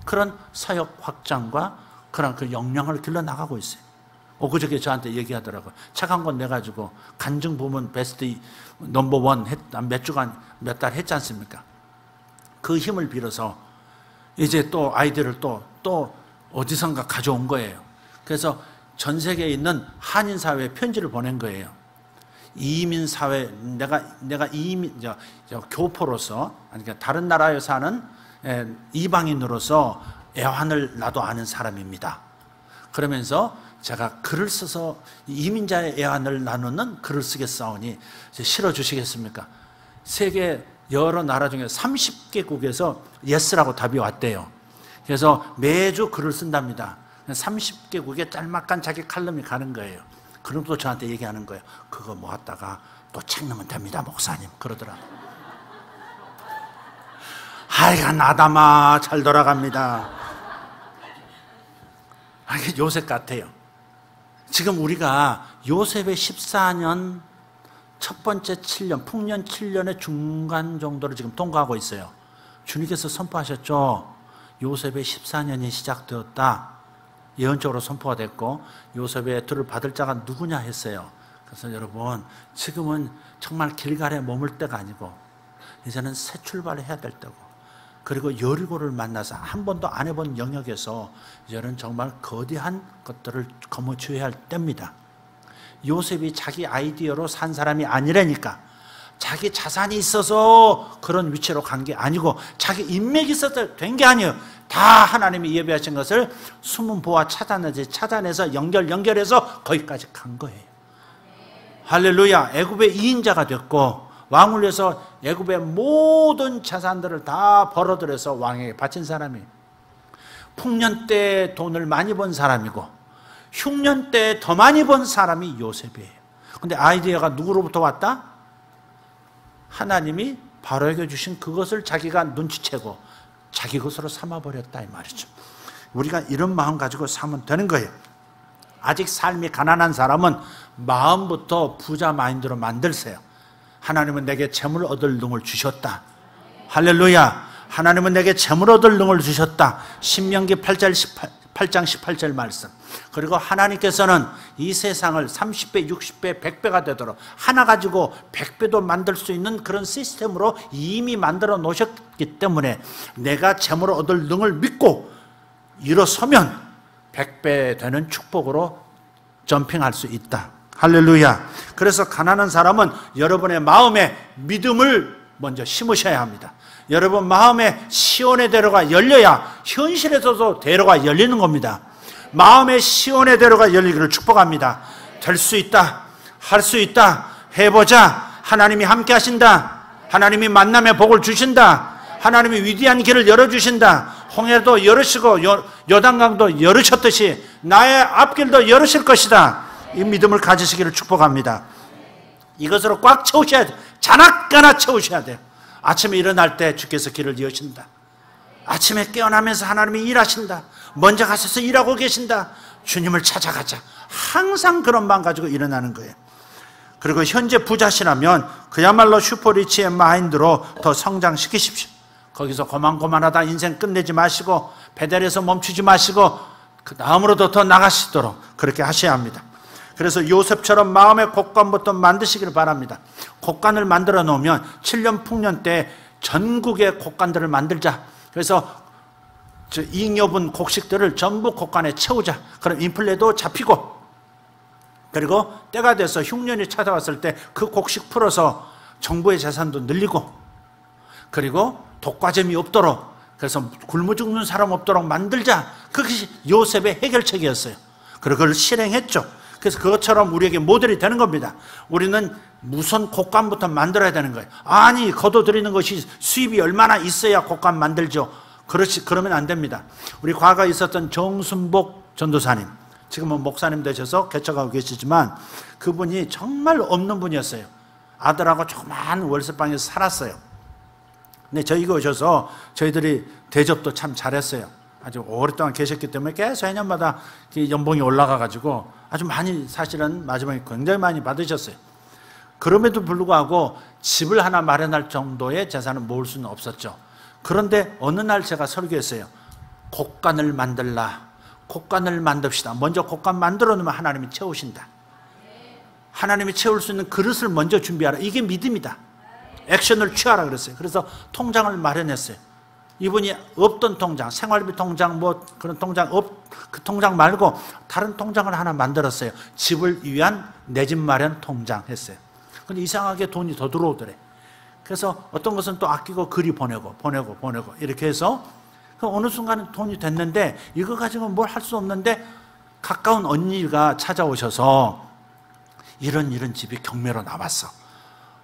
그런 사역 확장과 그런 그 역량을 길러 나가고 있어요. 엊그저께 저한테 얘기하더라고요. 책 한 권 내가지고 간증 부문 베스트 넘버 1 몇 주간 몇 달 했지 않습니까? 그 힘을 빌어서 이제 또 아이디어를 또 어디선가 가져온 거예요. 그래서 전 세계에 있는 한인 사회에 편지를 보낸 거예요. 이민 사회, 내가 이민 교포로서, 그러니까 다른 나라에 사는 이방인으로서 애환을 나도 아는 사람입니다. 그러면서 제가 글을 써서 이민자의 애환을 나누는 글을 쓰겠사오니 실어주시겠습니까? 세계 여러 나라 중에 30개국에서 예스라고 답이 왔대요. 그래서 매주 글을 쓴답니다. 30개국에 짤막한 자기 칼럼이 가는 거예요. 그럼 또 저한테 얘기하는 거예요. 그거 모았다가 또 책 넣으면 됩니다, 목사님. 그러더라고요. 하여간 아담아 잘 돌아갑니다. 이게 요셉 같아요. 지금 우리가 요셉의 14년 첫 번째 7년, 풍년 7년의 중간 정도를 지금 통과하고 있어요. 주님께서 선포하셨죠. 요셉의 14년이 시작되었다. 예언적으로 선포가 됐고 요셉의 들을 받을 자가 누구냐 했어요. 그래서 여러분, 지금은 정말 길갈에 머물 때가 아니고 이제는 새 출발을 해야 될 때고, 그리고 여리고를 만나서 한 번도 안 해본 영역에서 이제는 정말 거대한 것들을 거머쥐어야 할 때입니다. 요셉이 자기 아이디어로 산 사람이 아니라니까. 자기 자산이 있어서 그런 위치로 간 게 아니고 자기 인맥이 있어서 된 게 아니에요. 다 하나님이 예비하신 것을 숨은 보아 찾아내서 연결해서 거기까지 간 거예요. 할렐루야. 애굽의 2인자가 됐고 왕을 위해서 애굽의 모든 자산들을 다 벌어들여서 왕에게 바친 사람이, 풍년 때 돈을 많이 번 사람이고 흉년 때 더 많이 번 사람이 요셉이에요. 근데 아이디어가 누구로부터 왔다? 하나님이 바로에게 주신 그것을 자기가 눈치채고 자기 것으로 삼아버렸다 이 말이죠. 우리가 이런 마음 가지고 살면 되는 거예요. 아직 삶이 가난한 사람은 마음부터 부자 마인드로 만들세요. 하나님은 내게 재물 얻을 능을 주셨다. 할렐루야. 하나님은 내게 재물 얻을 능을 주셨다. 신명기 8장 18절 말씀. 그리고 하나님께서는 이 세상을 30배, 60배, 100배가 되도록 하나 가지고 100배도 만들 수 있는 그런 시스템으로 이미 만들어 놓으셨기 때문에 내가 재물을 얻을 능을 믿고 일어서면 100배 되는 축복으로 점핑할 수 있다. 할렐루야. 그래서 가난한 사람은 여러분의 마음에 믿음을 먼저 심으셔야 합니다. 여러분 마음에 시온의 대로가 열려야 현실에서도 대로가 열리는 겁니다. 마음의 시온의 대로가 열리기를 축복합니다. 될 수 있다. 할 수 있다. 해보자. 하나님이 함께 하신다. 하나님이 만남의 복을 주신다. 하나님이 위대한 길을 열어주신다. 홍해도 열으시고 요단강도 열으셨듯이 나의 앞길도 열으실 것이다. 이 믿음을 가지시기를 축복합니다. 이것으로 꽉 채우셔야 돼요. 자나까나 채우셔야 돼요. 아침에 일어날 때 주께서 길을 여신다. 아침에 깨어나면서 하나님이 일하신다. 먼저 가셔서 일하고 계신다. 주님을 찾아가자. 항상 그런 마음 가지고 일어나는 거예요. 그리고 현재 부자시라면 그야말로 슈퍼리치의 마인드로 더 성장시키십시오. 거기서 고만고만하다 인생 끝내지 마시고 배달에서 멈추지 마시고 그 다음으로도 더 나가시도록 그렇게 하셔야 합니다. 그래서 요셉처럼 마음의 곡간부터 만드시기를 바랍니다. 곡간을 만들어 놓으면 7년 풍년 때 전국의 곡간들을 만들자. 그래서 잉여분 곡식들을 전부 곡간에 채우자. 그럼 인플레도 잡히고, 그리고 때가 돼서 흉년이 찾아왔을 때 그 곡식 풀어서 정부의 재산도 늘리고, 그리고 독과점이 없도록, 그래서 굶어 죽는 사람 없도록 만들자. 그것이 요셉의 해결책이었어요. 그리고 그걸 실행했죠. 그래서 그것처럼 우리에게 모델이 되는 겁니다. 우리는 무슨 곡간부터 만들어야 되는 거예요. 아니, 거둬들이는 것이 수입이 얼마나 있어야 곡간 만들죠. 그러면 안 됩니다. 우리 과거에 있었던 정순복 전도사님, 지금은 목사님 되셔서 개척하고 계시지만 그분이 정말 없는 분이었어요. 아들하고 조그만 월세방에서 살았어요. 근데 저희가 오셔서 저희들이 대접도 참 잘했어요. 아주 오랫동안 계셨기 때문에 계속 해년마다 연봉이 올라가가지고 아주 많이, 사실은 마지막에 굉장히 많이 받으셨어요. 그럼에도 불구하고 집을 하나 마련할 정도의 재산을 모을 수는 없었죠. 그런데 어느 날 제가 설교했어요. 곡간을 만들라. 곡간을 만듭시다. 먼저 곡간 만들어 놓으면 하나님이 채우신다. 하나님이 채울 수 있는 그릇을 먼저 준비하라. 이게 믿음이다. 액션을 취하라 그랬어요. 그래서 통장을 마련했어요. 이분이 없던 통장, 생활비 통장, 뭐 그런 통장, 그 통장 말고 다른 통장을 하나 만들었어요. 집을 위한 내 집 마련 통장 했어요. 근데 이상하게 돈이 더 들어오더래. 그래서 어떤 것은 또 아끼고 글이 보내고 이렇게 해서 어느 순간에 돈이 됐는데 이거 가지고 뭘 할 수 없는데 가까운 언니가 찾아오셔서 이런 집이 경매로 나왔어.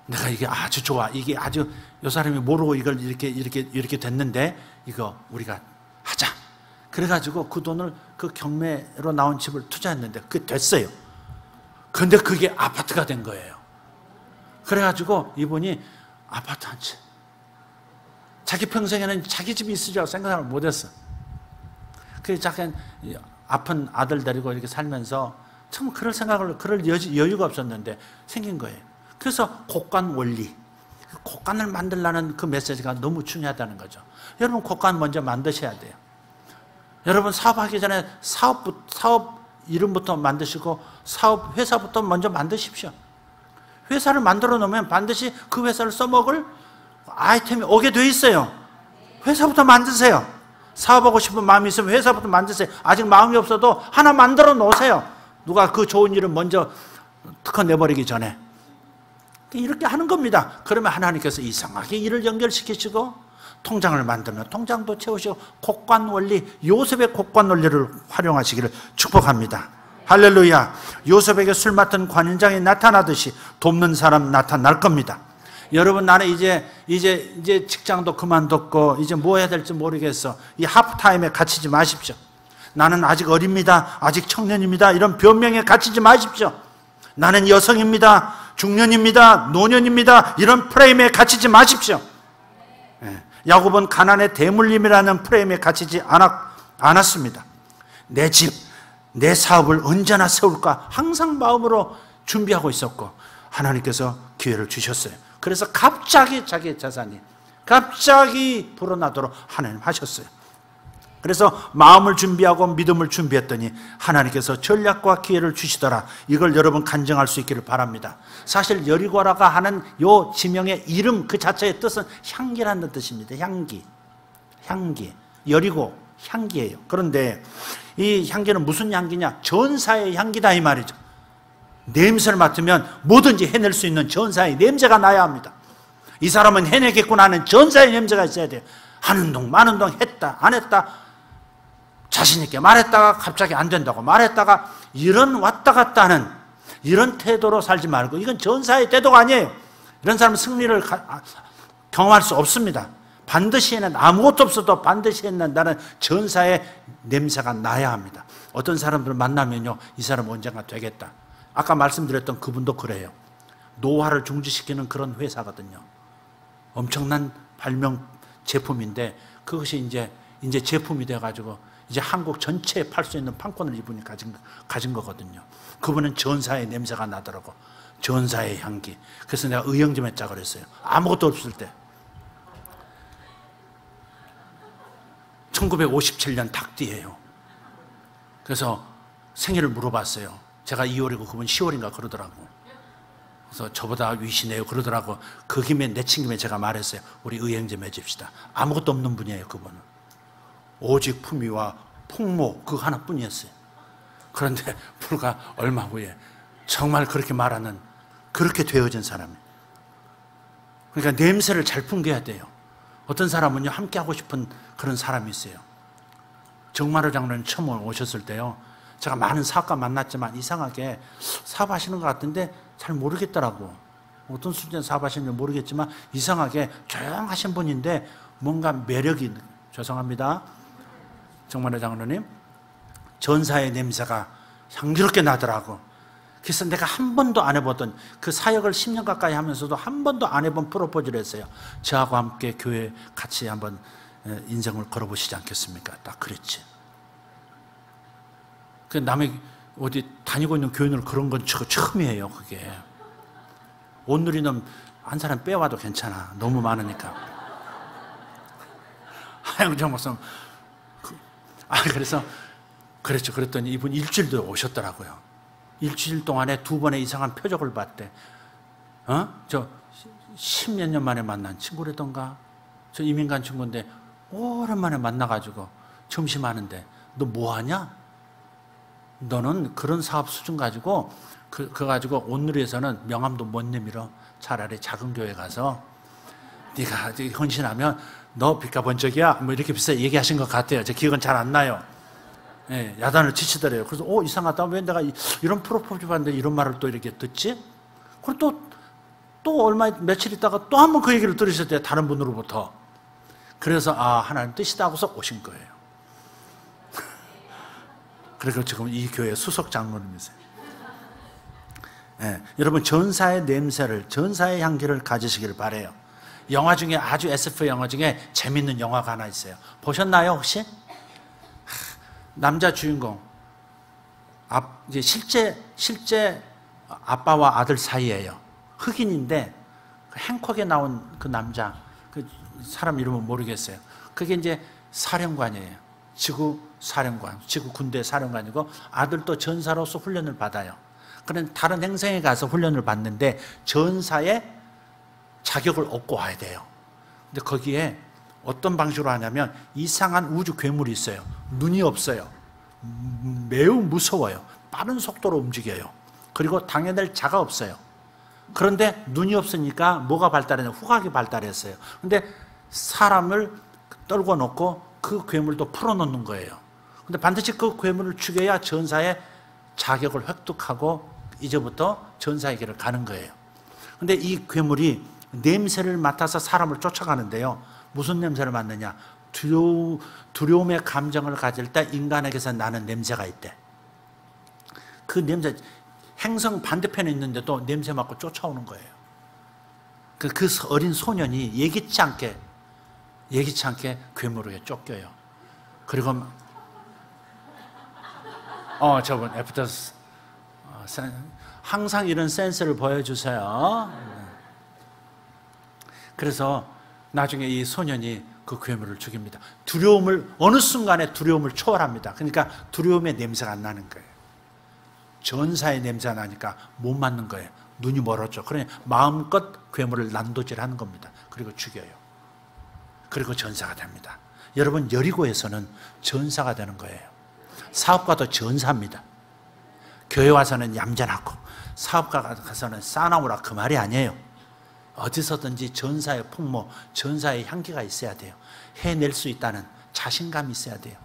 내가 이게 아주 좋아. 이게 아주 요 사람이 모르고 이걸 이렇게 됐는데 이거 우리가 하자. 그래가지고 그 돈을 그 경매로 나온 집을 투자했는데 그게 됐어요. 근데 그게 아파트가 된 거예요. 그래가지고 이분이 아파트 한 채. 자기 평생에는 자기 집이 있을 줄 생각을 못했어. 그 잠깐 아픈 아들 데리고 이렇게 살면서 참 그럴 여유가 없었는데 생긴 거예요. 그래서 곡간 원리, 곡간을 만들라는 그 메시지가 너무 중요하다는 거죠. 여러분 곡간 먼저 만드셔야 돼요. 여러분 사업하기 전에 사업 이름부터 만드시고 사업 회사부터 먼저 만드십시오. 회사를 만들어 놓으면 반드시 그 회사를 써먹을 아이템이 오게 돼 있어요. 회사부터 만드세요. 사업하고 싶은 마음이 있으면 회사부터 만드세요. 아직 마음이 없어도 하나 만들어 놓으세요. 누가 그 좋은 일을 먼저 특허 내버리기 전에. 이렇게 하는 겁니다. 그러면 하나님께서 이상하게 일을 연결시키시고 통장을 만들면 통장도 채우시고 곡간 원리, 요셉의 곡간 원리를 활용하시기를 축복합니다. 할렐루야. 요셉에게 술 맡은 관인장이 나타나듯이 돕는 사람 나타날 겁니다. 여러분 나는 이제 직장도 그만뒀고 이제 뭐 해야 될지 모르겠어. 이 하프타임에 갇히지 마십시오. 나는 아직 어립니다. 아직 청년입니다. 이런 변명에 갇히지 마십시오. 나는 여성입니다. 중년입니다. 노년입니다. 이런 프레임에 갇히지 마십시오. 야곱은 가난의 대물림이라는 프레임에 갇히지 않았습니다. 내 집, 내 사업을 언제나 세울까 항상 마음으로 준비하고 있었고 하나님께서 기회를 주셨어요. 그래서 갑자기 자기의 재산이 갑자기 불어나도록 하나님 하셨어요. 그래서 마음을 준비하고 믿음을 준비했더니 하나님께서 전략과 기회를 주시더라. 이걸 여러분 간증할 수 있기를 바랍니다. 사실 여리고라가 하는 요 지명의 이름 그 자체의 뜻은 향기라는 뜻입니다. 향기. 여리고 향기예요. 그런데 이 향기는 무슨 향기냐? 전사의 향기다 이 말이죠. 냄새를 맡으면 뭐든지 해낼 수 있는 전사의 냄새가 나야 합니다. 이 사람은 해내겠구나 하는 전사의 냄새가 있어야 돼요. 하는 동 마는 동 했다 안 했다 자신 있게 말했다가 갑자기 안 된다고 말했다가 이런 왔다 갔다 하는 이런 태도로 살지 말고 이건 전사의 태도가 아니에요. 이런 사람은 승리를 경험할 수 없습니다. 반드시 해낸 아무것도 없어도 반드시 해낸다는 전사의 냄새가 나야 합니다. 어떤 사람들을 만나면요 이 사람 언젠가 되겠다. 아까 말씀드렸던 그분도 그래요. 노화를 중지시키는 그런 회사거든요. 엄청난 발명 제품인데 그것이 이제 제품이 돼가지고 이제 한국 전체에 팔 수 있는 판권을 이분이 가진 거거든요. 그분은 전사의 냄새가 나더라고. 전사의 향기. 그래서 내가 의형 좀 했자 그랬어요. 아무것도 없을 때. 1957년 닭띠예요. 그래서 생일을 물어봤어요. 제가 2월이고 그분 10월인가 그러더라고. 그래서 저보다 위시네요 그러더라고. 그 김에 내친 김에 제가 말했어요. 우리 의행 좀 해줍시다. 아무것도 없는 분이에요 그분은. 오직 품위와 풍모 그 하나뿐이었어요. 그런데 불과 얼마 후에 정말 그렇게 말하는 그렇게 되어진 사람이에요. 그러니까 냄새를 잘 풍겨야 돼요. 어떤 사람은요 함께 하고 싶은 그런 사람이 있어요. 정마루 장로님 처음 오셨을 때요 제가 많은 사업가 만났지만 이상하게 사업하시는 것 같은데 잘 모르겠더라고. 어떤 수준의 사업하시는지 모르겠지만 이상하게 조용하신 분인데 뭔가 매력이 죄송합니다. 정마루 장로님 전사의 냄새가 향기롭게 나더라고. 그래서 내가 한 번도 안 해보던 그 사역을 10년 가까이 하면서도 한 번도 안 해본 프로포즈를 했어요. 저하고 함께 교회 같이 한번 인생을 걸어보시지 않겠습니까? 딱 그랬지. 그 남의 어디 다니고 있는 교인을 그런 건 처음이에요. 그게 온누리는 한 사람 빼와도 괜찮아. 너무 많으니까. 하영정 목사님 그래서 그랬죠. 그랬더니 이분 일주일도 오셨더라고요. 일주일 동안에 2번의 이상한 표적을 봤대. 저 10몇 년 만에 만난 친구라던가 저 이민간 친구인데 오랜만에 만나가지고 점심하는데 너 뭐하냐? 너는 그런 사업 수준 가지고 그거 가지고 온누리에서는 명함도 못 내밀어. 차라리 작은 교회 가서 네가 헌신하면 너 빚가 번쩍이야 뭐 이렇게 비슷하게 얘기하신 것 같아요. 제 기억은 잘 안 나요. 예, 야단을 치시더래요. 그래서 이상하다. 왜 내가 이런 프로포즈 받는데 이런 말을 또 이렇게 듣지? 그리고 또 며칠 있다가 또 한 번 그 얘기를 들으셨대요. 다른 분으로부터. 그래서 하나님 뜻이다 하고서 오신 거예요. 그리고 지금 이 교회 수석 장로님이세요. 예, 여러분 전사의 냄새를, 전사의 향기를 가지시기를 바라요. 영화 중에 아주 SF 영화 중에 재밌는 영화가 하나 있어요. 보셨나요 혹시? 남자 주인공, 이제 실제 아빠와 아들 사이예요. 흑인인데 행콕에 나온 그 남자, 그 사람 이름은 모르겠어요. 그게 이제 사령관이에요. 지구 사령관, 지구 군대 사령관이고 아들도 전사로서 훈련을 받아요. 그런 다른 행성에 가서 훈련을 받는데 전사의 자격을 얻고 와야 돼요. 근데 거기에 어떤 방식으로 하냐면 이상한 우주 괴물이 있어요. 눈이 없어요. 매우 무서워요. 빠른 속도로 움직여요. 그리고 당해낼 자가 없어요. 그런데 눈이 없으니까 뭐가 발달했냐? 후각이 발달했어요. 근데 사람을 떨궈 놓고 그 괴물도 풀어놓는 거예요. 근데 반드시 그 괴물을 죽여야 전사의 자격을 획득하고 이제부터 전사의 길을 가는 거예요. 근데 이 괴물이 냄새를 맡아서 사람을 쫓아가는데요. 무슨 냄새를 맡느냐? 두려움의 감정을 가질 때 인간에게서 나는 냄새가 있대. 그 냄새, 행성 반대편에 있는데도 냄새 맡고 쫓아오는 거예요. 그 어린 소년이 예기치 않게 괴물에게 쫓겨요. 그리고 저분 애프터스 항상 이런 센스를 보여주세요. 그래서 나중에 이 소년이 그 괴물을 죽입니다. 어느 순간에 두려움을 초월합니다. 그러니까 두려움의 냄새가 안 나는 거예요. 전사의 냄새가 나니까 못 맞는 거예요. 눈이 멀었죠. 그러니 마음껏 괴물을 난도질하는 겁니다. 그리고 죽여요. 그리고 전사가 됩니다. 여러분, 여리고에서는 전사가 되는 거예요. 사업가도 전사입니다. 교회 와서는 얌전하고 사업가 가서는 싸나우라 그 말이 아니에요. 어디서든지 전사의 풍모, 전사의 향기가 있어야 돼요. 해낼 수 있다는 자신감이 있어야 돼요.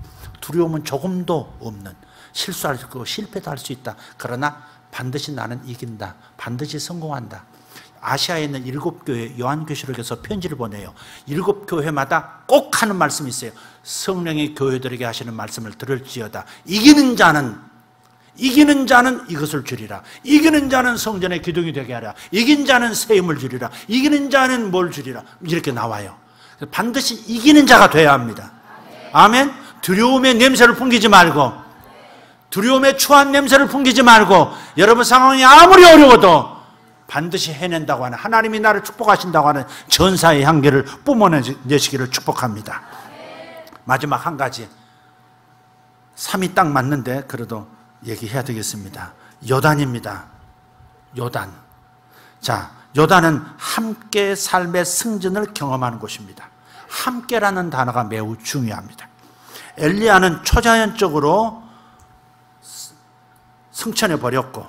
두려움은 조금도 없는, 실수할 수 있고 실패도 할 수 있다. 그러나 반드시 나는 이긴다. 반드시 성공한다. 아시아에 있는 7교회 요한계시록에서 편지를 보내요. 7교회마다 꼭 하는 말씀이 있어요. 성령이 교회들에게 하시는 말씀을 들을지어다. 이기는 자는 이것을 주리라. 이기는 자는 성전의 기둥이 되게 하라. 이긴 자는 세임을 주리라. 이기는 자는 뭘 주리라. 이렇게 나와요. 반드시 이기는 자가 돼야 합니다. 아멘. 두려움의 냄새를 풍기지 말고, 두려움의 추한 냄새를 풍기지 말고, 여러분 상황이 아무리 어려워도 반드시 해낸다고 하는, 하나님이 나를 축복하신다고 하는 전사의 향기를 뿜어내시기를 축복합니다. 마지막 한 가지, 3이 딱 맞는데 그래도 얘기해야 되겠습니다. 요단입니다. 요단. 자, 요단은 함께 삶의 승진을 경험하는 곳입니다. 함께라는 단어가 매우 중요합니다. 엘리야는 초자연적으로 승천해 버렸고,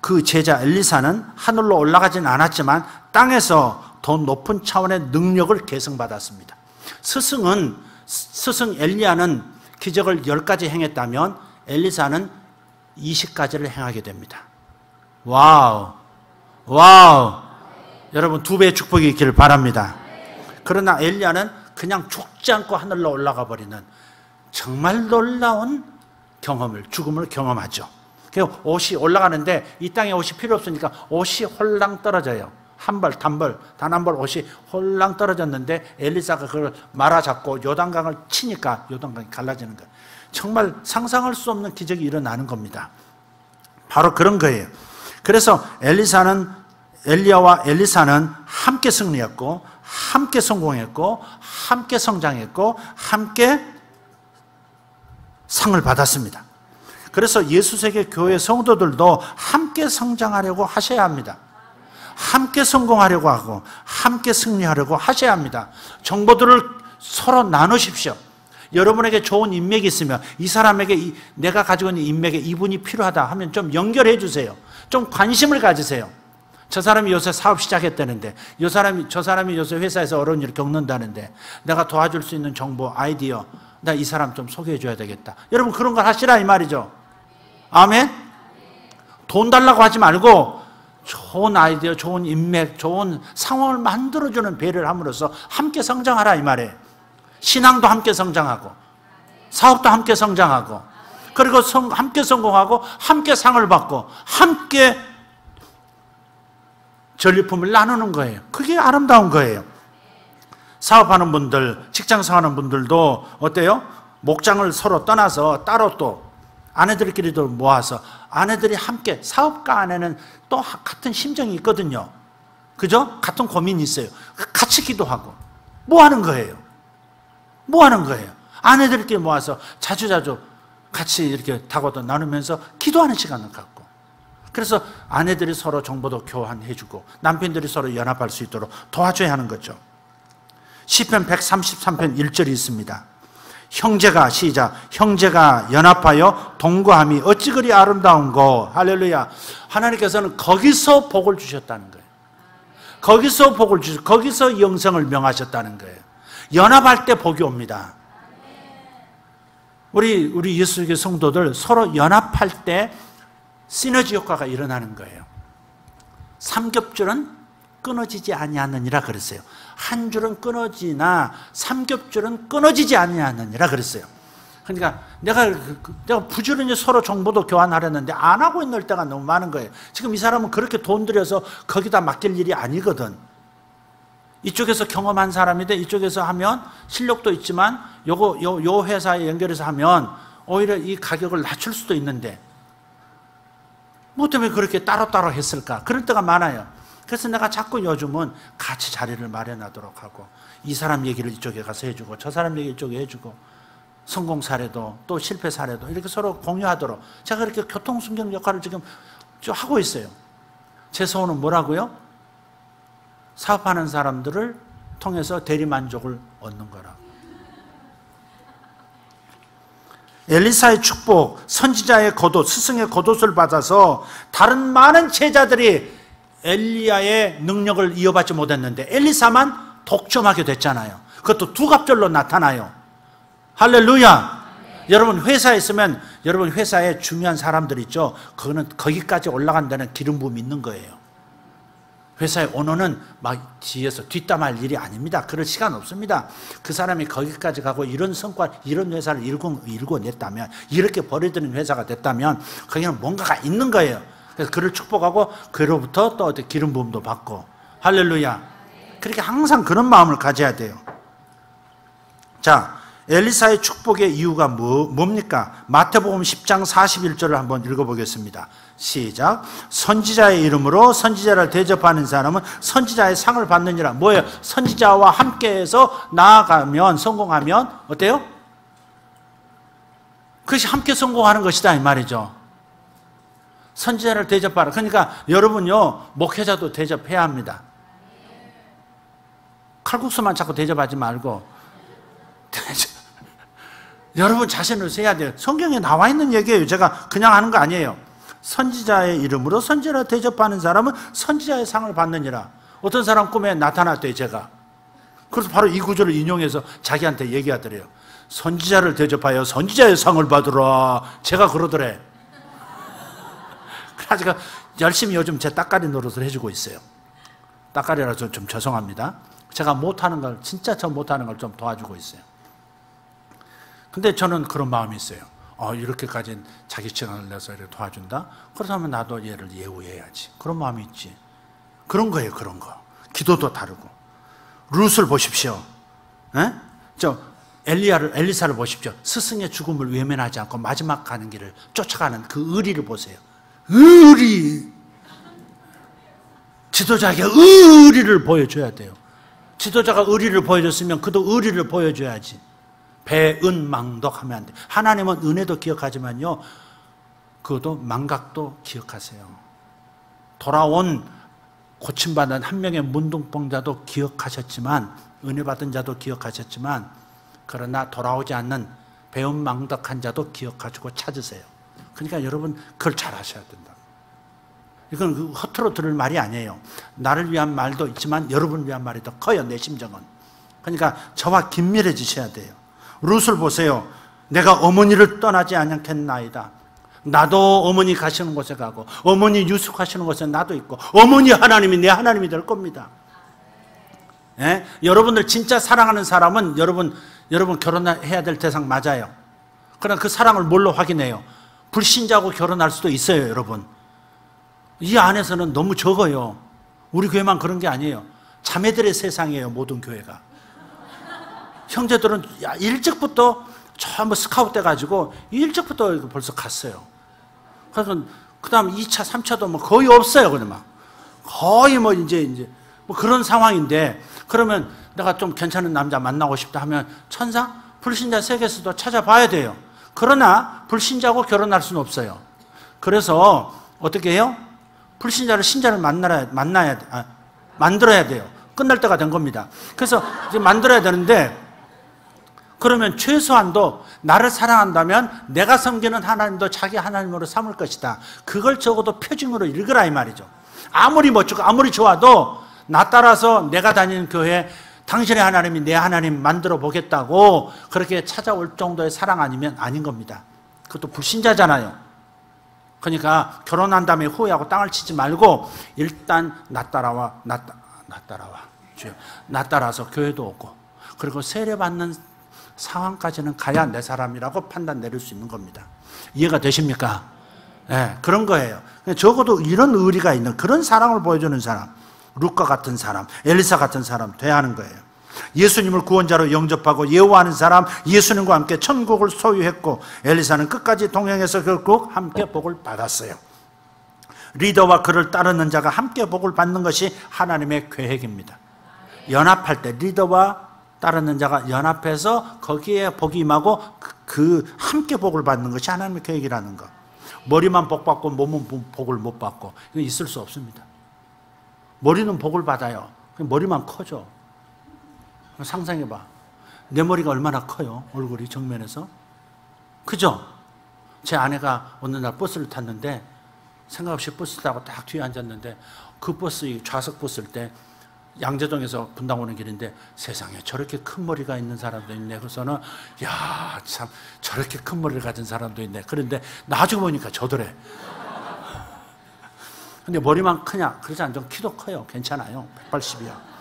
그 제자 엘리사는 하늘로 올라가진 않았지만 땅에서 더 높은 차원의 능력을 계승받았습니다. 스승 엘리야는 기적을 10가지 행했다면 엘리사는 20가지를 행하게 됩니다. 와우. 여러분 2배의 축복이 있기를 바랍니다. 그러나 엘리야는 그냥 죽지 않고 하늘로 올라가 버리는 정말 놀라운 죽음을 경험하죠. 옷이 올라가는데 이 땅에 옷이 필요 없으니까 옷이 홀랑 떨어져요. 단 한 벌 옷이 홀랑 떨어졌는데 엘리사가 그걸 말아잡고 요단강을 치니까 요단강이 갈라지는 거예요. 정말 상상할 수 없는 기적이 일어나는 겁니다. 바로 그런 거예요. 그래서 엘리야와 엘리사는 함께 승리했고, 함께 성공했고, 함께 성장했고, 함께 상을 받았습니다. 그래서 예수세계 교회 성도들도 함께 성장하려고 하셔야 합니다. 함께 성공하려고 하고 함께 승리하려고 하셔야 합니다. 정보들을 서로 나누십시오. 여러분에게 좋은 인맥이 있으면 이 사람에게 내가 가지고 있는 인맥에 이분이 필요하다 하면 좀 연결해 주세요. 좀 관심을 가지세요. 저 사람이 요새 사업 시작했다는데, 저 사람이 요새 회사에서 어려운 일을 겪는다는데, 내가 도와줄 수 있는 정보, 아이디어, 나 이 사람 좀 소개해 줘야 되겠다. 여러분 그런 걸 하시라 이 말이죠. 아멘? 돈 달라고 하지 말고 좋은 아이디어, 좋은 인맥, 좋은 상황을 만들어주는 배려를 함으로써 함께 성장하라 이 말이에요. 신앙도 함께 성장하고 사업도 함께 성장하고 그리고 함께 성공하고 함께 상을 받고 함께 전리품을 나누는 거예요. 그게 아름다운 거예요. 사업하는 분들, 직장생활하는 분들도 어때요? 목장을 서로 떠나서 따로 또 아내들끼리도 모아서 아내들이 함께, 사업가 안에는 또 같은 심정이 있거든요. 그죠? 같은 고민이 있어요. 같이 기도하고 뭐 하는 거예요? 뭐 하는 거예요? 아내들끼리 모아서 자주자주 같이 이렇게 다고도 나누면서 기도하는 시간을 갖고, 그래서 아내들이 서로 정보도 교환해주고 남편들이 서로 연합할 수 있도록 도와줘야 하는 거죠. 시편 133편 1절이 있습니다. 형제가, 시작, 형제가 연합하여 동거함이 어찌 그리 아름다운고. 할렐루야. 하나님께서는 거기서 복을 주셨다는 거예요. 거기서 복을 주셨고 거기서 영생을 명하셨다는 거예요. 연합할 때 복이 옵니다. 우리 예수의 성도들 서로 연합할 때 시너지 효과가 일어나는 거예요. 삼겹줄은 끊어지지 아니하느니라 그랬어요. 한 줄은 끊어지나 삼겹줄은 끊어지지 아니하느니라 그랬어요. 그러니까 내가 부지런히 서로 정보도 교환하려는데 안 하고 있는 때가 너무 많은 거예요. 지금 이 사람은 그렇게 돈 들여서 거기다 맡길 일이 아니거든. 이쪽에서 경험한 사람인데 이쪽에서 하면 실력도 있지만 요 회사에 연결해서 하면 오히려 이 가격을 낮출 수도 있는데 뭐 때문에 그렇게 따로따로 했을까? 그럴 때가 많아요. 그래서 내가 자꾸 요즘은 같이 자리를 마련하도록 하고 이 사람 얘기를 이쪽에 가서 해주고 저 사람 얘기 이쪽에 해주고 성공 사례도 또 실패 사례도 이렇게 서로 공유하도록 제가 그렇게 교통순경 역할을 지금 좀 하고 있어요. 제 소원은 뭐라고요? 사업하는 사람들을 통해서 대리만족을 얻는 거라고. 엘리사의 축복, 선지자의 겉옷, 스승의 겉옷을 받아서 다른 많은 제자들이 엘리야의 능력을 이어받지 못했는데 엘리사만 독점하게 됐잖아요. 그것도 두갑절로 나타나요. 할렐루야. 여러분 회사에 있으면 여러분 회사에 중요한 사람들 있죠. 그거는 거기까지 올라간 데는 기름 부음이 있는 거예요. 회사의 오너는 막 뒤에서 뒷담할 일이 아닙니다. 그럴 시간 없습니다. 그 사람이 거기까지 가고 이런 성과, 이런 회사를 일궈냈다면, 이렇게 벌어들인 회사가 됐다면 거기는 뭔가가 있는 거예요. 그래서 그를 축복하고 그로부터 또 기름 부음도 받고. 할렐루야. 그렇게 항상 그런 마음을 가져야 돼요. 자, 엘리사의 축복의 이유가 뭡니까? 마태복음 10장 41절을 한번 읽어보겠습니다. 시작. 선지자의 이름으로 선지자를 대접하는 사람은 선지자의 상을 받느니라. 뭐예요? 선지자와 함께해서 나아가면, 성공하면 어때요? 그것이 함께 성공하는 것이다 이 말이죠. 선지자를 대접하라. 그러니까 여러분요, 목회자도 대접해야 합니다. 칼국수만 자꾸 대접하지 말고 여러분 자신을 세야 돼요. 성경에 나와 있는 얘기예요. 제가 그냥 하는 거 아니에요. 선지자의 이름으로 선지자를 대접하는 사람은 선지자의 상을 받느니라. 어떤 사람 꿈에 나타났대요, 제가. 그래서 바로 이 구절을 인용해서 자기한테 얘기하더래요. 선지자를 대접하여 선지자의 상을 받으라. 제가 그러더래. 그래서 제가 열심히 요즘 제 따까리 노릇을 해주고 있어요. 따까리라서 좀 죄송합니다. 제가 못하는 걸, 진짜 저 못하는 걸 좀 도와주고 있어요. 근데 저는 그런 마음이 있어요. 이렇게까지 자기 시간을 내서 이렇게 도와준다? 그렇다면 나도 얘를 예우해야지. 그런 마음이 있지. 그런 거예요, 그런 거. 기도도 다르고. 룻을 보십시오. 엘리사를 보십시오. 스승의 죽음을 외면하지 않고 마지막 가는 길을 쫓아가는 그 의리를 보세요. 의리! 지도자에게 의리를 보여줘야 돼요. 지도자가 의리를 보여줬으면 그도 의리를 보여줘야지. 배은망덕하면 안 돼. 하나님은 은혜도 기억하지만요, 그것도 망각도 기억하세요. 돌아온 고침받은 한 명의 문둥병자도 기억하셨지만 은혜 받은 자도 기억하셨지만 그러나 돌아오지 않는 배은망덕한 자도 기억하시고 찾으세요. 그러니까 여러분 그걸 잘 하셔야 된다. 이건 허투루 들을 말이 아니에요. 나를 위한 말도 있지만 여러분을 위한 말이 더 커요. 내 심정은. 그러니까 저와 긴밀해지셔야 돼요. 룻을 보세요. 내가 어머니를 떠나지 않겠나이다. 나도 어머니 가시는 곳에 가고 어머니 유숙하시는 곳에 나도 있고 어머니 하나님이 내 하나님이 될 겁니다. 예? 여러분들 진짜 사랑하는 사람은 여러분 결혼해야 될 대상 맞아요. 그러나 그 사랑을 뭘로 확인해요? 불신자하고 결혼할 수도 있어요. 여러분 이 안에서는 너무 적어요. 우리 교회만 그런 게 아니에요. 자매들의 세상이에요. 모든 교회가. 형제들은 일찍부터 전부 스카웃 돼가지고 일찍부터 벌써 갔어요. 그래서 그 다음 2차, 3차도 뭐 거의 없어요. 그냥 막 거의 뭐 이제 뭐 그런 상황인데 그러면 내가 좀 괜찮은 남자 만나고 싶다 하면 천상 불신자 세계에서도 찾아봐야 돼요. 그러나 불신자하고 결혼할 수는 없어요. 그래서 어떻게 해요? 불신자를 신자를 만들어야 돼요. 끝날 때가 된 겁니다. 그래서 이제 만들어야 되는데 그러면 최소한도 나를 사랑한다면 내가 섬기는 하나님도 자기 하나님으로 삼을 것이다. 그걸 적어도 표징으로 읽으라 이 말이죠. 아무리 멋지고 아무리 좋아도 나 따라서 내가 다니는 교회에 당신의 하나님이 내 하나님 만들어 보겠다고 그렇게 찾아올 정도의 사랑 아니면 아닌 겁니다. 그것도 불신자잖아요. 그러니까 결혼한 다음에 후회하고 땅을 치지 말고 일단 나 따라와 주여 나 따라서 교회도 오고 그리고 세례받는 상황까지는 가야 내 사람이라고 판단 내릴 수 있는 겁니다. 이해가 되십니까? 네, 그런 거예요. 적어도 이런 의리가 있는 그런 사랑을 보여주는 사람, 룻과 같은 사람, 엘리사 같은 사람 돼야 하는 거예요. 예수님을 구원자로 영접하고 예우하는 사람, 예수님과 함께 천국을 소유했고 엘리사는 끝까지 동행해서 결국 함께 복을 받았어요. 리더와 그를 따르는 자가 함께 복을 받는 것이 하나님의 계획입니다. 연합할 때 리더와 따르는 자가 연합해서 거기에 복이 임하고 그 함께 복을 받는 것이 하나님의 계획이라는 것. 머리만 복 받고 몸은 복을 못 받고 이거 있을 수 없습니다. 머리는 복을 받아요. 머리만 커져. 상상해봐. 내 머리가 얼마나 커요. 얼굴이 정면에서. 그죠? 제 아내가 어느 날 버스를 탔는데 생각 없이 버스 타고 딱 뒤에 앉았는데 그 버스 좌석 봤을 때 양재동에서 분당 오는 길인데 세상에 저렇게 큰 머리가 있는 사람도 있네. 그래서는 야, 참 저렇게 큰 머리를 가진 사람도 있네. 그런데 나중에 보니까 저더래. 근데 머리만 크냐? 그러지 않죠. 키도 커요. 괜찮아요. 180이야.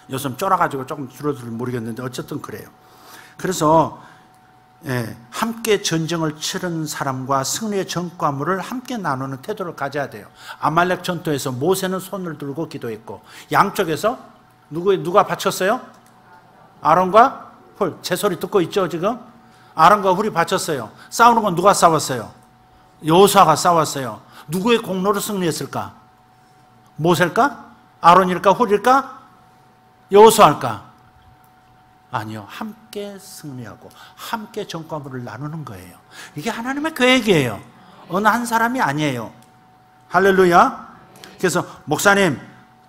요즘 쫄아가지고 조금 줄어들 모르겠는데 어쨌든 그래요. 그래서 함께 전쟁을 치른 사람과 승리의 전과물을 함께 나누는 태도를 가져야 돼요. 아말렉 전투에서 모세는 손을 들고 기도했고 양쪽에서 누가 바쳤어요? 아론과 훌. 제 소리 듣고 있죠 지금? 아론과 훌이 바쳤어요. 싸우는 건 누가 싸웠어요? 여호수아가 싸웠어요. 누구의 공로로 승리했을까? 모세일까? 아론일까? 훌일까? 여호수아일까? 아니요. 함께 승리하고 함께 전과물을 나누는 거예요. 이게 하나님의 계획이에요. 어느 한 사람이 아니에요. 할렐루야. 그래서 목사님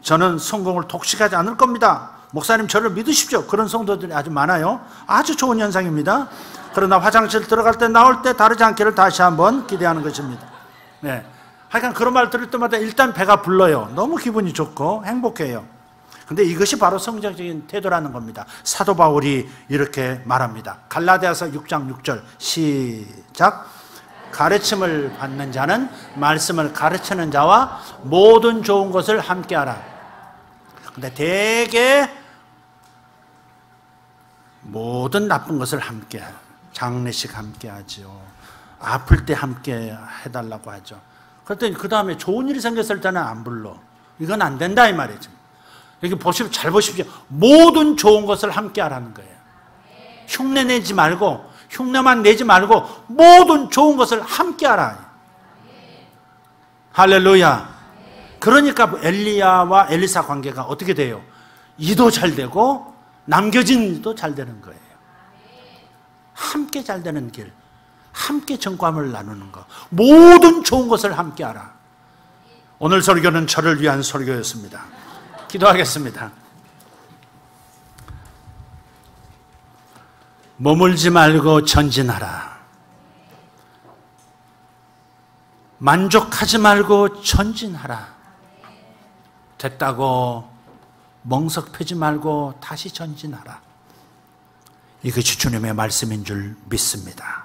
저는 성공을 독식하지 않을 겁니다. 목사님 저를 믿으십시오. 그런 성도들이 아주 많아요. 아주 좋은 현상입니다. 그러나 화장실 들어갈 때 나올 때 다르지 않기를 다시 한번 기대하는 것입니다. 네. 하여간 그런 말 들을 때마다 일단 배가 불러요. 너무 기분이 좋고 행복해요. 근데 이것이 바로 성경적인 태도라는 겁니다. 사도 바울이 이렇게 말합니다. 갈라디아서 6장 6절 시작. 가르침을 받는 자는 말씀을 가르치는 자와 모든 좋은 것을 함께하라. 근데 대개 모든 나쁜 것을 함께하라. 장례식 함께하죠. 아플 때 함께 해달라고 하죠. 그랬더니 그 다음에 좋은 일이 생겼을 때는 안 불러. 이건 안 된다 이 말이죠. 여기 보시면 잘 보십시오. 모든 좋은 것을 함께 하라는 거예요. 흉내 내지 말고 흉내만 내지 말고 모든 좋은 것을 함께 하라. 할렐루야. 그러니까 엘리야와 엘리사 관계가 어떻게 돼요? 이도 잘 되고 남겨진 이도 잘 되는 거예요. 함께 잘 되는 길, 함께 정과물을 나누는 것, 모든 좋은 것을 함께 하라. 오늘 설교는 저를 위한 설교였습니다. 기도하겠습니다. 머물지 말고 전진하라. 만족하지 말고 전진하라. 됐다고 멍석 펴지 말고 다시 전진하라. 이것이 주님의 말씀인 줄 믿습니다.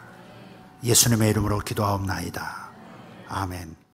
예수님의 이름으로 기도하옵나이다. 아멘.